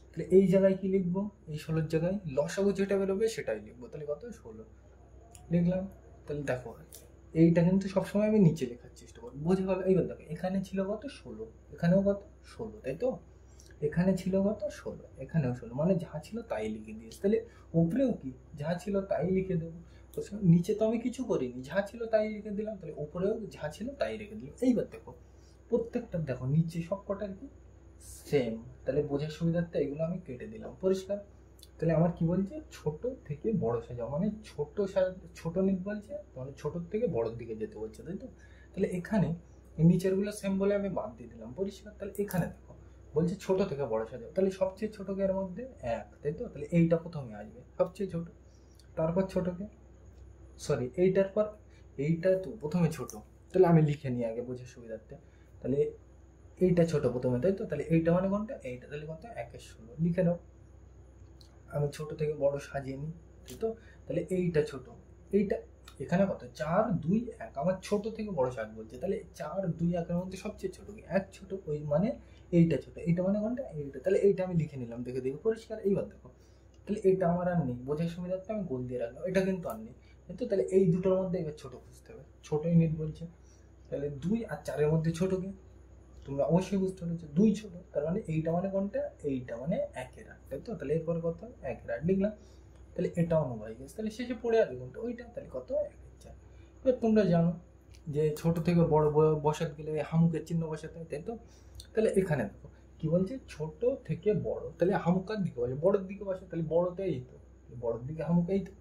তাহলে এই জায়গায় কি লিখবো, এই 16 জায়গায় লসাগু যেটা বেরোবে সেটাই লিখবো, তাহলে কত 16 লিখলাম। তাহলে দেখো এইটা কিন্তু সবসময় আমি নিচে লেখার চেষ্টা করবো, বোঝা গেল? এইবার দেখো এখানে ছিল কত 16, এখানেও কত 16, তাই তো? এখানে ছিল কত 16, এখানেও 16, মানে যা ছিল তাই লিখে দিয়েছি। তাহলে উপরেও কি যা ছিল তাই লিখে দেবো, নিচে তো আমি কিছু করিনি, যা ছিল তাই লিখে দিলাম। তাহলে উপরেও যা ছিল তাই রেখে দিলাম। এইবার দেখো প্রত্যেকটা দেখো নিচে সব কটার কি সেম, তাহলে বোঝার সুবিধার্থে এগুলো আমি কেটে দিলাম, পরিষ্কার। তাহলে আমার কি বলছে, ছোট থেকে বড় সাজাও, মানে ছোট নিট বলছে, মানে ছোটোর থেকে বড়োর দিকে যেতে বলছে, তাই তো? তাহলে এখানে নিচের গুলো সেম বলে আমি বাদ দিয়ে দিলাম, পরিষ্কার। তাহলে এখানে দেখো বলছে ছোট থেকে বড় সাজাও, তাহলে সবচেয়ে ছোটকে এর মধ্যে 1, তাই তো? তাহলে এইটা প্রথমে আসবে সবচেয়ে ছোট, তারপর ছোটকে, সরি এইটার পর এইটা তো প্রথমে ছোট, তাহলে আমি লিখে নিই আগে বোঝার সুবিধার্থে। তাহলে এইটা ছোট প্রথমে, তাই তো? তাহলে এইটা মানে কোনটা, এইটা, তাহলে কত 1 এর 16 লিখে নাও। আমি ছোট থেকে বড় সাজিয়ে নিই, তাই তো? তাহলে এইটা ছোট, এইটা এখানে কত 4 2 1, আমার ছোট থেকে বড় সাজ বলছে, তাহলে 4 2 1 এর মধ্যে সবচেয়ে ছোট কি 1 ছোট, ওই মানে এইটা ছোট, এইটা মানে কোনটা এইটা, তাহলে এইটা আমি লিখে নিলাম, দেখে দেখে পরিষ্কার। এইবার দেখো তাহলে এইটা আমার আর নেই, বোঝার সুবিধার্থে আমি গোল দিয়ে রাখলাম, এটা কিন্তু আর নেই, তাই তো? তাহলে এই দুটোর মধ্যে এবার ছোট খুঁজতে হবে, ছোট ইউনিট বলছে, তাহলে 2 আর 4 মধ্যে ছোট কি, তোমরা অবশ্যই বুঝতে পেরেছো 2 ছোট, তার মানে এইটা মানে কোনটা, এইটা মানে 1/8, তাই তো? তাহলে এরপরে কত 1/8 লিখলাম, তাহলে এটাও নোংরা হয়ে গেছে। তাহলে শেষে পড়ে আছে কোনটা, ওইটা, তাহলে কত 1/4। এবার তোমরা জানো যে ছোট থেকে বড় বসাতে গেলে হামুকের চিহ্ন বসাতে হয়, তাই তো? তাহলে এখানে দেখো কি বলছে, ছোট থেকে বড়, তাহলে হামুকার দিকে বসে, বড়োর দিকে বসে, তাহলে বড়তে এই তো, বড়োর দিকে হামুক এই তো,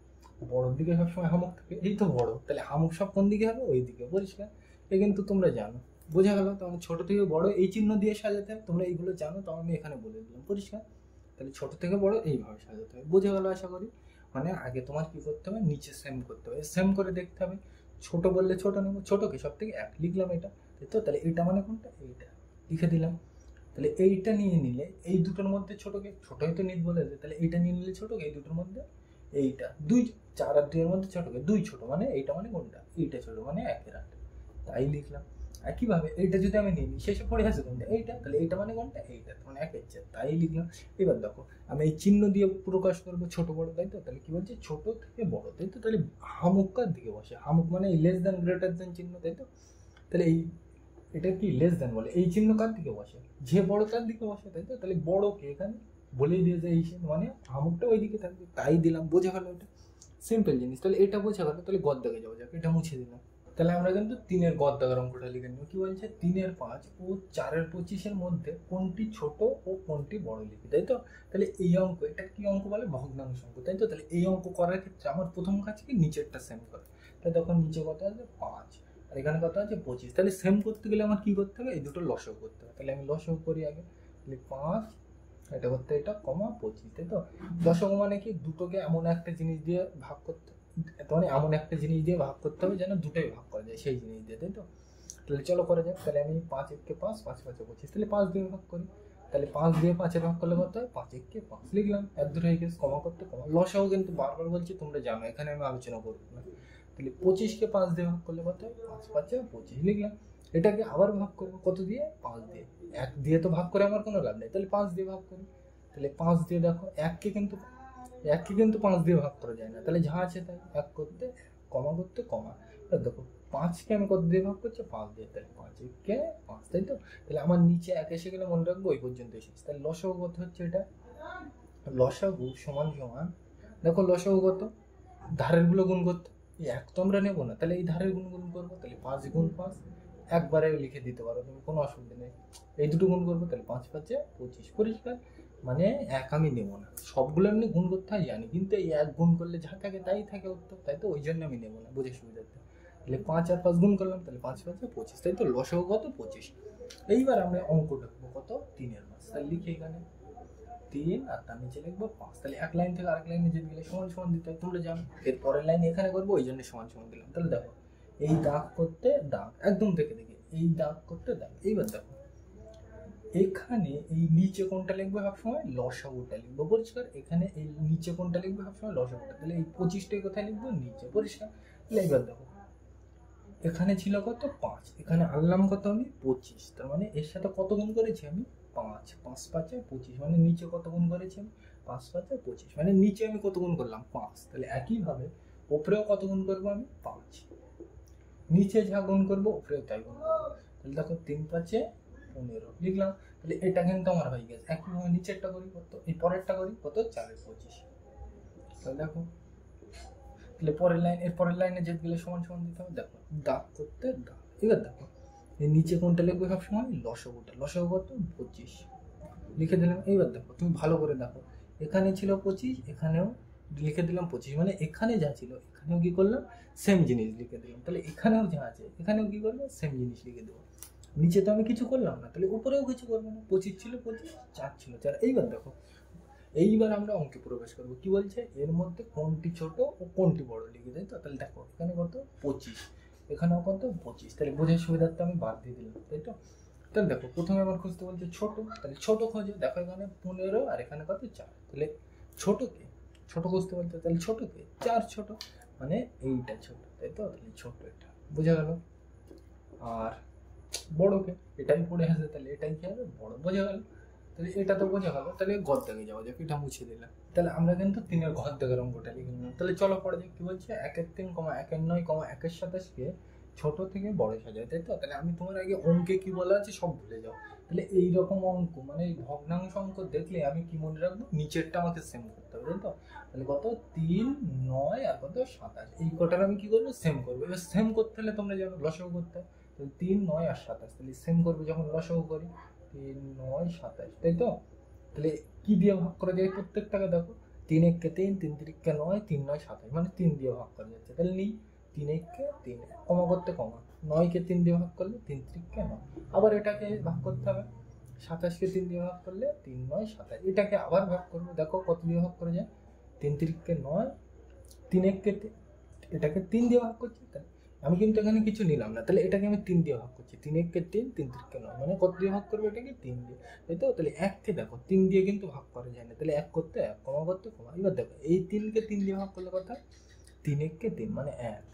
বড়োর দিকে সবসময় হামুক থাকে, এই তো বড়, তাহলে হামুক সব কোন দিকে হবে, ওই দিকে, পরিষ্কার। এ কিন্তু তোমরা জানো, বোঝা গেল? তখন ছোট থেকে বড় এই চিহ্ন দিয়ে সাজাতে হয়, তোমরা এইগুলো জানো, তো আমি এখানে বলে দিলাম, পরিষ্কার। তাহলে ছোট থেকে বড় এইভাবে সাজাতে হয়, বোঝা গেল আশা করি? মানে আগে তোমার কি করতে হবে, নিচে সেম করতে হবে, সেম করে দেখতে হবে। ছোট বললে ছোট নেবো, ছোটকে সব থেকে 1 লিখলাম, এটা, তাই তো? তাহলে এটা মানে কোনটা, এইটা লিখে দিলাম। তাহলে এইটা নিয়ে নিলে এই দুটোর মধ্যে ছোটকে, ছোটই তো নিত বলে, তাহলে এইটা নিয়ে নিলে ছোটকে, এই দুটোর মধ্যে এইটা 2, 4 আর 2 এর মধ্যে ছোটকে 2 ছোট, মানে এইটা মানে কোনটা, এইটা ছোট, মানে 1/8, তাই লিখলাম। একইভাবে এইটা যদি আমি নিই, শেষে পড়ে আসে কোনটা, এইটা, তাহলে এইটা মানে কোনটা, এইটা মানে 1/4, তাই লিখলাম। এবার দেখো আমি এই চিহ্ন দিয়ে প্রকাশ করবো ছোট বড়, তাই তো? তাহলে কি বলছে, ছোট থেকে বড়, তাই তো? তাহলে হামুকার দিকে বসে, হামুক মানে লেস দ্যান গ্রেটার দ্যান চিহ্ন, তাই তো? তাহলে এই এটা কি লেস দ্যান বলে, এই চিহ্ন কার দিকে বসে, যে বড় তার দিকে বসে, তাই তো? তাহলে বড়কে এখানে বলেই দিয়েছে এই চিহ্ন, মানে হামুকটা ওই দিকে থাকবে, তাই দিলাম, বোঝা গেল? এটা সিম্পল জিনিস। তাহলে এটা বোঝা গেল, তাহলে গদ দাগে যাওয়া যাক, এটা মুছে দিলাম। তাহলে আমরা কিন্তু 3-এর গদ দাগের অঙ্কটা লিখে নেব। কি বলছে, 3-এর 5 ও 4-এর 25-এর মধ্যে কোনটি ছোট ও কোনটি বড় লিখি, তাই তো? তাহলে এই অঙ্ক, এটা কি অঙ্ক বলে, ভগ্নাংশ অঙ্ক, তাই তো? তাহলে এই অঙ্ক করার ক্ষেত্রে আমার প্রথম কাজ কি, নিচেরটা সেম করে। তাহলে তখন নিচে কত আছে 5, আর এখানে কত আছে 25, তাহলে সেম করতে গেলে আমার কি করতে হবে, এই দুটো লসাগু করতে হবে। তাহলে আমি লসাগু করি আগে, তাহলে 5 এটা করতে এটা কমা 25, তাই তো? লসাগু মানে কি, দুটোকে এমন একটা জিনিস দিয়ে ভাগ করতে, মানে এমন একটা জিনিস দিয়ে ভাগ করতে হবে যেন দুটোই ভাগ করা যায়, সেই জিনিস দিয়ে, তাই তো? তাহলে চলো করা যাক। তাহলে আমি 5 1 কে 5, 5 5 25, তাহলে 5 দিয়ে ভাগ করি, তাহলে 5 দিয়ে 5-এর ভাগ করলে কত হয়? 5 একে 5 লিখলাম, এক দূর হয়ে গেছে, কমা করতে কমা। লসাও কিন্তু বারবার বলছি, তোমরা জানো, এখানে আমি আলোচনা করবো না। তাহলে 25-কে 5 দিয়ে ভাগ করলে কত হয়? 5-5-এ 25 লিখলাম। এটাকে আবার ভাগ করবো কত দিয়ে? 5 দিয়ে। 1 দিয়ে তো ভাগ করে আমার কোনো লাভ নেই, তাহলে 5 দিয়ে ভাগ করি। তাহলে 5 দিয়ে দেখো, 1কে কিন্তু 5 দিয়ে ভাগ করা যায় না, তাহলে যা আছে তাই, 1 করতে কমা করতে কমা। এবার দেখো 5কে আমি কত দিয়ে ভাগ করছি? 5 দিয়ে, তাহলে 5-একে 5, তাই তো? তাহলে আমার নিচে 1 এসে গেলে মনে রাখবো ওই পর্যন্ত এসেছে। তাহলে লসাগু কত হচ্ছে এটা? লসাগু সমান সমান, দেখো লসাগু কত, ধারের গুলো গুণ করতে, এই 1 তো আমরা নেবো না, তাহলে এই ধারের গুণ গুণ করবো, তাহলে 5 গুণ 5 একবারে লিখে দিতে পারো তুমি, কোনো অসুবিধা নেই। এই দুটো গুণ করবো, তাহলে 5-5-এ 25, পরিষ্কার। মানে 1 আমি নেবো না, সবগুলো এমনি গুণ করতে হয় জানি, কিন্তু এই 1 গুণ করলে যা থাকে তাই থাকে উত্তর, তাই তো? ওই জন্য আমি নেবো না, বুঝে সুবিধার্থে। তাহলে 5 আর 5 গুণ করলাম, তাহলে 5-5-এ 25, তাই তো? লসাগু কত? 25। এইবার আমরা অঙ্ক লিখবো কত? 3-এর মান, তাহলে লিখে এখানে 3 আর তার নিচে লিখবো 5। তাহলে এক লাইন থেকে আরেক লাইনে যেতে গেলে সমান সমান দিতে হয়, তোমরা জানো। এর পরের লাইন এখানে করবো, ওই জন্য সমান সমান দিলাম। তাহলে দেখো, এই দাগ করতে দাগ, একদম দেখে দেখে, এই দাগ করতে দাগ। এইবার দেখো, এখানে এই নিচে কোনটা লিখবো সবসময়? লসাগুটা লিখবো, পরিষ্কার। এখানে এই নিচে কোনটা লিখবো সবসময়? লসাগুটা। তাহলে এই 25টাই কোথায় লিখবো? নিচে, পরিষ্কার। তাহলে এইবার দেখো, এখানে ছিল কত? 5, এখানে আনলাম কত আমি? 25। তার মানে এর সাথে কত গুণ করেছি আমি? 5, 5-5-এ 25, মানে নিচে কত গুণ করেছি আমি? 5-5-এ 25, মানে নিচে আমি কত গুণ করলাম? 5। তাহলে একইভাবে ওপরেও কত গুণ করবো আমি? 5। নিচে যা গুণ করবো ওপরেও তাই গুণ করবো। তাহলে দেখো 3-5-এ 15 লিখলাম। তাহলে এটা কিন্তু আমার হয়ে গেছে। একইভাবে নিচেরটা করি কত? এই পরেরটা করি কত? 4-এ 25। তাহলে দেখো, তাহলে পরের লাইন, এর পরের লাইনে যেতে গেলে সমান সমান দিতে হবে। দেখো, দাগ করতে দাগ। এবার দেখো, এই নিচে কোনটা লিখবো সবসময়? লসাগুটা। লসাগু কত? 25 লিখে দিলাম। এইবার দেখো, তুমি ভালো করে দেখো, এখানে ছিল 25, এখানেও লিখে দিলাম 25, মানে এখানে যা ছিল এখানেও কি করলাম? সেম জিনিস লিখে দিলাম। তাহলে এখানেও যা আছে এখানেও কি করবো? সেম জিনিস লিখে দেবো। নিচে তো আমি কিছু করলাম না, তাহলে উপরেও কিছু করবো না। 25 ছিল 25, 4 ছিল 4। এইবার দেখো, এইবার আমরা অঙ্কে প্রবেশ করবো। কি বলছে? এর মধ্যে কোনটি ছোট ও কোনটি বড় লিখে দেয় তো। তাহলে দেখো, এখানে কত? 25, এখানেও কত? 25। তাহলে বোঝার সুবিধার্থে আমি বাদ দিয়ে দিলাম, তাই তো? তাহলে দেখো, প্রথমে আমার খুঁজতে বলছে ছোট, তাহলে ছোট খোঁজো। দেখো এখানে 15 আর এখানে কত? 4। তাহলে ছোটকে, ছোট খুঁজতে বলছে, তাহলে ছোটকে 4 ছোট, মানে এইটা ছোট, তাই তো? তাহলে ছোট এটা, বোঝা গেল। আর বড়কে, এটাই পড়ে আছে, তাহলে এটাই কি হবে? বড়, বোঝা গেল। তাহলে এটা তো বোঝা গেল। তাহলে ঘর দাগে যাওয়া যাক, এটা মুছে দিলাম। তাহলে আমরা কিন্তু 3-এর ঘর দাগের অঙ্কটা লিখে নিলাম। তাহলে চলো পড়ে যাক। কি বলছে? 1-3, 1-9, 1-27কে ছোট থেকে বড় সাজায়, তাই তো? তাহলে আমি তোমার আগে অঙ্কে কি বলা আছে সব ভুলে যাও। তাহলে এইরকম অঙ্ক, মানে এই ভগ্নাংশ অঙ্ক দেখলে আমি কি মনে রাখবো? নিচেরটা আমাকে সেম করতে হবে, তাই তো? তাহলে কত? 3, 9 আর কত? 27, এই কটার আমি কি করবো? সেম করবো। এবার সেম করতে হলে তোমরা জানো লসাগু করতে হয়। তাহলে 3, 9 আর 27, তাহলে সেম করবে যখন লসাগু করি। 3, 9, 27, তাই তো? তাহলে কি দিয়ে ভাগ করা যায় প্রত্যেকটাকে? দেখো, 3-1-কে 3, 3-3-কে 9, 3, 9, 27, মানে 3 দিয়ে ভাগ করা যাচ্ছে। তাহলে নিই 3-1-কে 3, কমা করতে কমা, 9-কে 3 দিয়ে ভাগ করলে 3-3-কে 9, আবার এটাকে ভাগ করতে হবে। 27-কে 3 দিয়ে ভাগ করলে 3, 9, 27, এটাকে আবার ভাগ করবো। দেখো কত দিয়ে ভাগ করা যায়? 3-3-কে 9, 3-1-কে, এটাকে 3 দিয়ে ভাগ করছি। তাহলে আমি কিন্তু এখানে কিছু নিলাম না, তাহলে এটাকে আমি 3 দিয়ে ভাগ করছি। 3-1-কে 3, 3-3-কে 9, মানে কত দিয়ে ভাগ করবো? এটাকে 3 দিয়ে, তাই তো? তাহলে 1-কে দেখো 3 দিয়ে কিন্তু ভাগ করা যায় না, তাহলে 1 করতে 1, কমা করতে কমা। এবার দেখো, এই 3-কে 3 দিয়ে ভাগ করলে কথা 3-1-কে 3, মানে 1,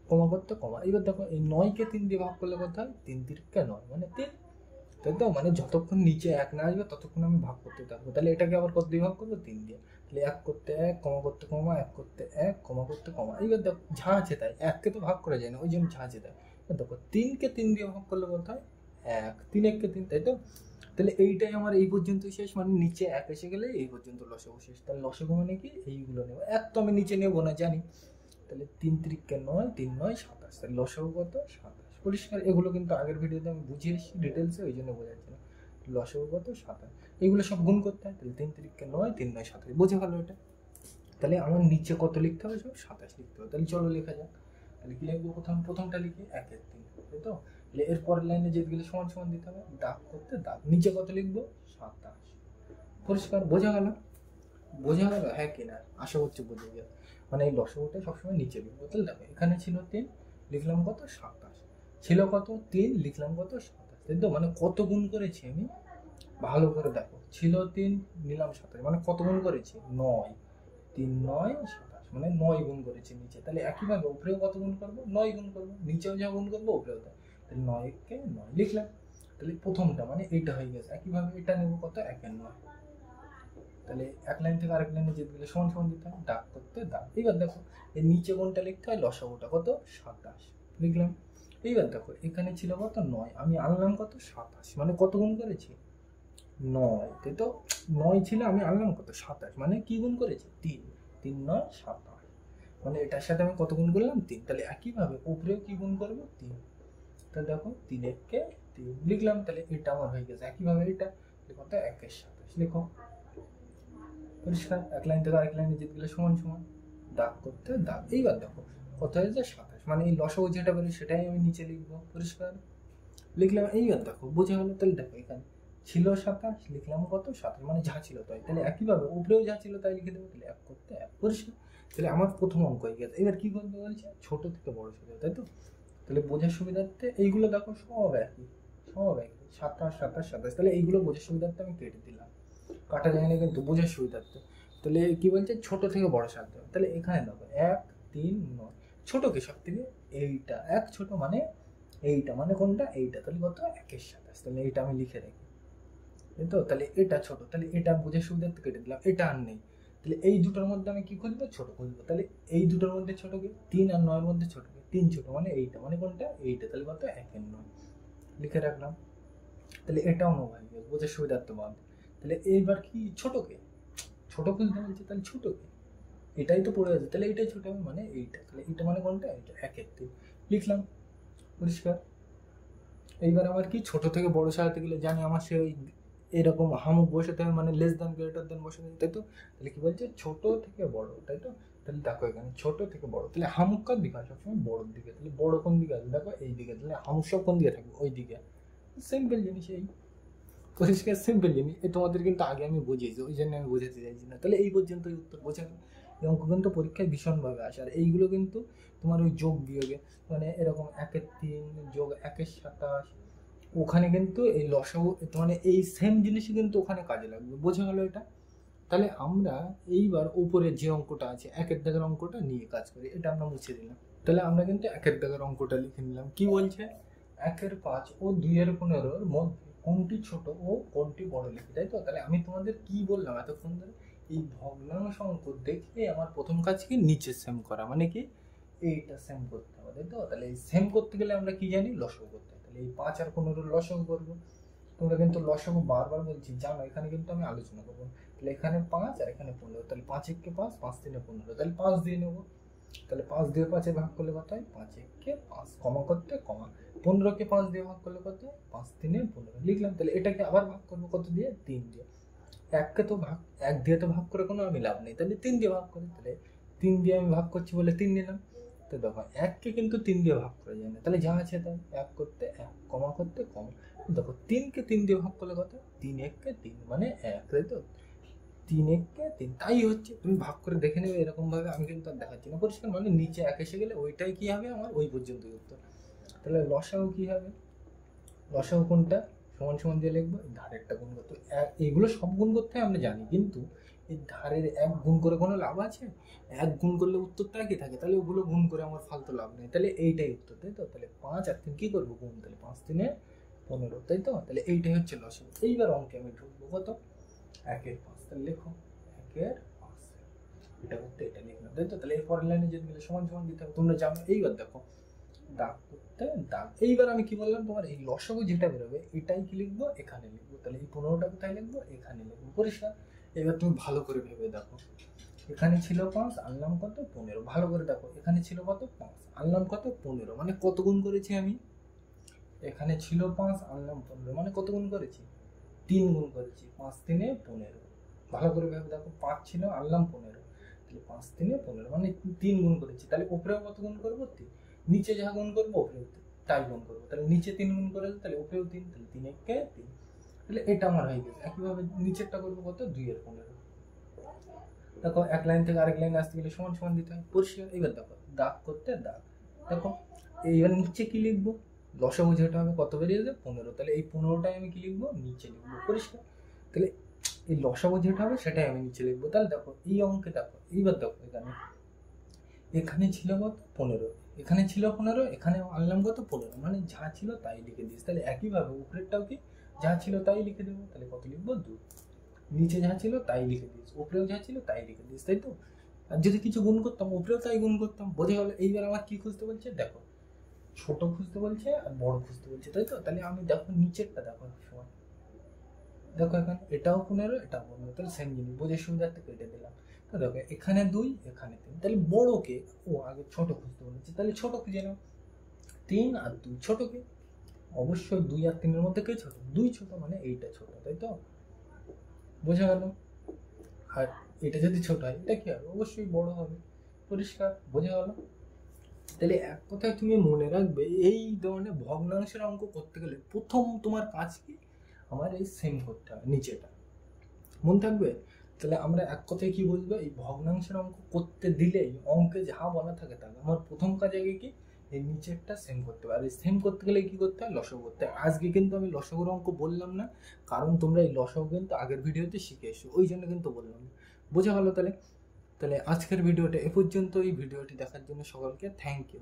কমা করতে কমা। এবার দেখো, এই 9-কে 3 দিয়ে ভাগ করলে কথা 3-3-কে 9, মানে 3, তাই তো? মানে যতক্ষণ নিচে 1 না আসবে ততক্ষণ আমি ভাগ করতে থাকবো। তাহলে এটাকে আবার কত দিয়ে ভাগ করবো? 3 দিয়ে। তাহলে 1 করতে 1, কমা করতে কমা, 1 করতে 1, কমা করতে কমা। এইবার দেখো, যা আছে তাই, 1-কে তো ভাগ করা যায় না, ওই জন্য যা আছে তাই। দেখো, 3-কে 3 দিয়ে ভাগ করলে কত হয়? 1, 3-1-কে 3, তাই তো? তাহলে এইটাই আমার এই পর্যন্ত শেষ, মানে নিচে 1 এসে গেলে এই পর্যন্ত লসাগু শেষ। তাহলে লসাগু মানে কি? এইগুলো নেবো। 1 তো আমি নিচে নেবো না, জানি। তাহলে 3-3-কে 9, 3, 9, 27, তাহলে লসাগু কত? 27, পরিষ্কার। এগুলো কিন্তু আগের ভিডিওতে আমি বুঝিয়ে এসেছি ডিটেলসে, ওই জন্য বোঝাচ্ছি না। লসাগু কত? 27, এগুলো সব গুণ করতে হয়। তাহলে 3-3-কে 9, 3, 9, 27, বোঝা গেল এটা? তাহলে আমার নিচে কত লিখতে হবে? সব 27 লিখতে হবে। তাহলে চলো লেখা যাক। তাহলে কি লিখবো? প্রথমটা লিখি 1-3, তাই তো? তাহলে এর পরের লাইনে যেতে গেলে সমান সমান দিতে হবে, দাগ করতে দাগ। নিচে কত লিখবো? 27, পরিষ্কার। বোঝা গেল? বোঝা গেল, হ্যাঁ কি না? আশা করছি বোঝা গেল। মানে এই লসাগুটা সবসময় নিচে লিখবো। তাহলে দেখো, এখানে ছিল 3, লিখলাম কত? 27, ছিল কত? 3, লিখলাম কত? 27, তাই তো? মানে কত গুণ করেছি আমি? ভালো করে দেখো, ছিল 3 নিলাম 27, মানে কত গুণ করেছি 9, 3 9 27, মানে 9 গুণ করেছি নিচে। তাহলে একইভাবে উপরেও কত গুণ করবো, 9 গুণ করবো, নিচেও যা গুণ করবো উপরেও তাই। তাহলে 9 কে 9 লিখলাম। তাহলে প্রথমটা মানে এইটা হয়ে গেছে। একইভাবে এটা নেবো কত 1 এর 9। তাহলে এক লাইন থেকে আরেক লাইনে যেতে গেলে সমান সমান দিতে হয়, দাগ করতে দাগ। এইবার দেখো এর নিচে কোনটা লিখতে হয়, লসাগুটা কত 27 লিখলাম। এইবার দেখো এখানে ছিল কত 9, আমি আনলাম কত 27, মানে কত গুণ করেছি 9, তাই তো। 9 ছিল, আমি আনলাম কত 27, মানে কি গুণ করেছি 3, 3 9 27, মানে এটার সাথে আমি কত গুণ করলাম 3। তাহলে একইভাবে উপরেও কি গুণ করবো 3। তাহলে দেখো 3 1 কে 3 লিখলাম। তাহলে এটা আমার হয়ে গেছে। একইভাবে এটা কত 1 এর 27 লিখো। পরিষ্কার। এক লাইন থেকে আরেক লাইনে যেতে গেলে সমান সমান, দাগ করতে দাগ। এইবার দেখো কত হয়েছে 27, মানে এই লসাগু যেটা বেরোয় সেটাই আমি নিচে লিখবো। পরিষ্কার লিখলাম। এইবার দেখো বোঝা গেলো। তাহলে দেখো এখানে ছিল 27, লিখলাম কত 27, মানে যা ছিল তাই। তাহলে একইভাবে উপরেও যা ছিল তাই লিখে দেবো। তাহলে এক করতে এক। পরিষ্কার। তাহলে আমার প্রথম অঙ্ক হয়ে গেছে। এবার কি করতে বলছে, ছোট থেকে বড় সাজাও, তাই তো। তাহলে বোঝার সুবিধার্থে এইগুলো দেখো সব একই, সব একই, 27 27 27। তাহলে এইগুলো বোঝার সুবিধার্থে আমি কেটে দিলাম, কাটা যায় না কিন্তু বোঝার সুবিধার্থে। তাহলে কি বলছে, ছোট থেকে বড় সাজাতে হবে। তাহলে এখানে দেখো 1 3 9, ছোট কে সব থেকে এইটা, এক ছোট মানে এইটা, মানে কোনটা এইটা। তাহলে কত 1 এর 27। তাহলে এইটা আমি লিখে রাখি, তাই তো। তাহলে এটা ছোট, তাহলে এটা বুঝে সুবিধার্থে কেটে দিলাম। এটা আর নেই। তাহলে এই দুটোর মধ্যে আমি কি খুঁজবো, ছোট খুঁজবো। তাহলে এই দুটোর মধ্যে ছোট কি, 3 আর 9 এর মধ্যে ছোট কি, 3 ছোট, মানে এইটা, মানে কোনটা এইটা। তাহলে কত 1 এর 9 লিখে রাখলাম। তাহলে এটাও নো হয়ে গেল বোঝার সুবিধার্থে বাদ। তাহলে এইবার কি ছোটকে ছোট খুঁজতে বলছে, তাহলে ছোটকে এটাই তো পড়ে আছে, তাহলে এটাই ছোট হবে, মানে এইটা। তাহলে এটা মানে কোনটা, এটা 1 এর 3 লিখলাম। পরিষ্কার। এইবার আমার কি ছোট থেকে বড় সাজাতে গেলে জানি আমার সে ওই এরকম হামুক বসাতে হবে, মানে লেস দ্যান গ্রেটার দ্যান বসাতে হবে, তাই তো। তাহলে কি বলছে, ছোট থেকে বড়, তাই তো। তাহলে দেখো এখানে ছোট থেকে বড়, তাহলে হামুক কার দিকে আছে, সবসময় বড়োর দিকে। তাহলে বড় কোন দিকে আছে, দেখো এই দিকে। তাহলে হামুক সব কোন দিকে থাকবে, ওই দিকে। সিম্পল জিনিস এই, পরিষ্কার সিম্পল জিনিস। এ তোমাদের কিন্তু আগে আমি বুঝিয়েছি, ওই জন্য আমি বোঝাতে চাইছি না। তাহলে এই পর্যন্তই উত্তর, বোঝা গেল। এই অঙ্ক কিন্তু পরীক্ষায় ভীষণভাবে আসে। আর এইগুলো কিন্তু তোমার ওই যোগ বিয়োগে, মানে এরকম 1 এর 3 যোগ 1 এর 27, ওখানে কিন্তু এই লসাগু, মানে এই সেম জিনিসই কিন্তু ওখানে কাজে লাগবে। বোঝা গেল এটা। তাহলে আমরা এইবার উপরে যে অঙ্কটা আছে 1 এর দাগের অঙ্কটা নিয়ে কাজ করি। এটা আমরা মুছে দিলাম। তাহলে আমরা কিন্তু 1 এর দাগের অঙ্কটা লিখে নিলাম। কি বলছে, 1 এর 5 ও 2 এর 15 এর মধ্যে কোনটি ছোট ও কোনটি বড় লিখি, তাই তো। তাহলে আমি তোমাদের কি বললাম এতক্ষণ ধরে, এই ভগ্নাংশ অঙ্ক দেখে আমার প্রথম কাজ কি, নিচে সেম করা, মানে কি এইটা সেম করতে হবে, তাই তো। তাহলে এই সেম করতে গেলে আমরা কি জানি, লসাগু করতে হয়। তাহলে এই 5 আর 15 লসাগু করবো। তোমরা কিন্তু লসাগু বারবার বলছি জানো, এখানে কিন্তু আমি আলোচনা করবো। তাহলে এখানে 5 আর এখানে 15, তাহলে 5 1 5, 5 3 15, তাহলে 5 দিয়ে নেবো। তাহলে 5 দিয়ে 5 এ ভাগ করলে কত হয়, 5 1 5, কমা করতে কমা। 15 কে 5 দিয়ে ভাগ করলে কত হয়, 5 3 15 লিখলাম। তাহলে এটাকে আবার ভাগ করবো কত দিয়ে, 3 দিয়ে। 1 কে তো ভাগ, 1 দিয়ে তো ভাগ করে কোনো আমি লাভ নেই, তাহলে 3 দিয়ে ভাগ করি। তাহলে 3 দিয়ে আমি ভাগ করছি বলে 3 নিলাম। তো দেখো 1 কে কিন্তু 3 দিয়ে ভাগ করা যায় না, তাহলে যা আছে তাই, 1 করতে 1, কমা করতে কমা। দেখো 3 কে 3 দিয়ে ভাগ করলে কত, 3 1 কে 3, মানে 1, তাই তো। 3 1 কে 3, তাই হচ্ছে। তুমি ভাগ করে দেখে নেবে এরকম ভাবে, আমি কিন্তু আর দেখাচ্ছি না। পরিষ্কার, মানে নিচে 1 এসে গেলে ওইটাই কি হবে আমার, ওই পর্যন্তই উত্তর। তাহলে লসাগু কি হবে, লসাগু কোনটা, সমান সমান দিয়ে লিখবো, এই ধারেরটা গুণ করতে। এগুলো সব গুণ করতে হয় আমরা জানি, কিন্তু এই ধারের 1 গুণ করে কোনো লাভ আছে, 1 গুণ করলে উত্তরটা কি থাকে, তাহলে ওগুলো গুণ করে আমার ফালতু লাভ নেই। তাহলে এইটাই উত্তর, তাই তো। তাহলে 5 আর 3 কি করবো, গুণ। তাহলে 5 3 15, তাই তো। তাহলে এইটাই হচ্ছে লসাগু। এইবার অঙ্কে আমি ঢুকবো কত, 1 এর 5। তাহলে লেখো 1 এর 5, এটা করতে এটা লিখলাম, তাই তো। তাহলে এই পরের লাইনে যেতে গেলে সমান সমান দিতে হবে, তোমরা জানো। এইবার দেখো দাগ করতে দাগ। এইবার আমি কি বললাম, তোমার এই লসাগু যেটা বেরোবে এটাই কি লিখবো, এখানে লিখবো। তাহলে এই 15টা কোথায় লিখবো, এখানে লিখবো। পরিষ্কার। এবার তুমি ভালো করে ভেবে দেখো, এখানে ছিল 5, আনলাম কত 15। ভালো করে দেখো, এখানে ছিল কত 5, আনলাম কত 15, মানে কত গুণ করেছি আমি, এখানে ছিল 5, আনলাম 15, মানে কত গুণ করেছি, 3 গুণ করেছি। 5 3 15। ভালো করে ভেবে দেখো, 5 ছিল, আনলাম 15, তাহলে 5 3 15, মানে 3 গুণ করেছি। তাহলে উপরেও কত গুণ করবো, 3। নিচে যা গুণ করবো উপরেও তাই গুণ করবো। তাহলে নিচে 3 গুণ করে, তাহলে উপরেও 3, তাহলে 3 1 3। তাহলে এটা আমার হয়ে গেছে। একইভাবে নিচেরটা করবো কত, 2 এর 15। দেখো এক লাইন থেকে আরেক লাইনে আসতে গেলে সমান সমান দিতে হয়। পরিষ্কার। এবার দেখো দাগ করতে দাগ। দেখো এইবার নিচে কি লিখবো, লসাগু যেটা হবে কত বেরিয়েছে 15, তাহলে এই 15টাই আমি কি লিখবো, নিচে লিখবো, পরিষ্কার। তাহলে এই লসাগু যেটা হবে সেটাই আমি নিচে লিখবো। তাহলে দেখো এই অঙ্কে দেখো, এইবার দেখো এখানে ছিল কত 15, এখানে ছিল 15, এখানে আনলাম কত 15, মানে যা ছিল তাই লিখে দিস। তাহলে একইভাবে উপরেরটাও কি যা ছিল তাই লিখে দেবো, তাহলে কত লিখবো 2, নিচে যা ছিল তাই লিখে দিস, উপরেও যা ছিল তাই লিখে দিস, তাই তো। আর যদি কিছু গুণ করতাম উপরেও তাই গুণ করতাম, বোঝা গেল। এইবার আমার কি খুঁজতে বলছে দেখো, ছোট খুঁজতে বলছে আর বড় খুঁজতে বলছে, তাই তো। তাহলে আমি দেখো নিচেরটা দেখো সমান, দেখো এখানে এটাও 15, এটাও 15, তাহলে সেম জিনিস, বোঝার সুবিধার্থে কেটে দিলাম। তো দেখো এখানে 2, এখানে 3, তাহলে বড়কে আগে ছোট খুঁজতে বলেছে, তাহলে ছোট খুঁজে নাও। 3 আর 2 ছোটকে, অবশ্যই 2 আর 3 এর মধ্যে কে ছোট, 2 ছোট, মানে এইটা ছোট, তাই তো। বোঝা গেল। আর এটা যদি ছোট হয় এটা কি হবে, অবশ্যই বড় হবে, পরিষ্কার, বোঝা গেল। তাহলে এক কথায় তুমি মনে রাখবে, এই ধরনের ভগ্নাংশের অঙ্ক করতে গেলে প্রথম তোমার কাজ কি, আমার এই সেম করতে হবে নিচেটা, মনে থাকবে। তাহলে আমরা এক কথায় কি বুঝবো, এই ভগ্নাংশের অঙ্ক করতে দিলেই অঙ্কে যা বলা থাকে তাহলে আমার প্রথম কাজ আগে কি, এই নিচেরটা সেম করতে হবে। আর এই সেম করতে গেলে কি করতে হয়, লসাগু করতে হয়। আজকে কিন্তু আমি লসাগুর অঙ্ক বললাম না, কারণ তোমরা এই লসাগু কিন্তু আগের ভিডিওতে শিখে এসো, ওই জন্য কিন্তু বললাম না। বোঝা গেলো। তাহলে আজকের ভিডিওটা এ পর্যন্ত। এই ভিডিওটি দেখার জন্য সকলকে থ্যাংক ইউ।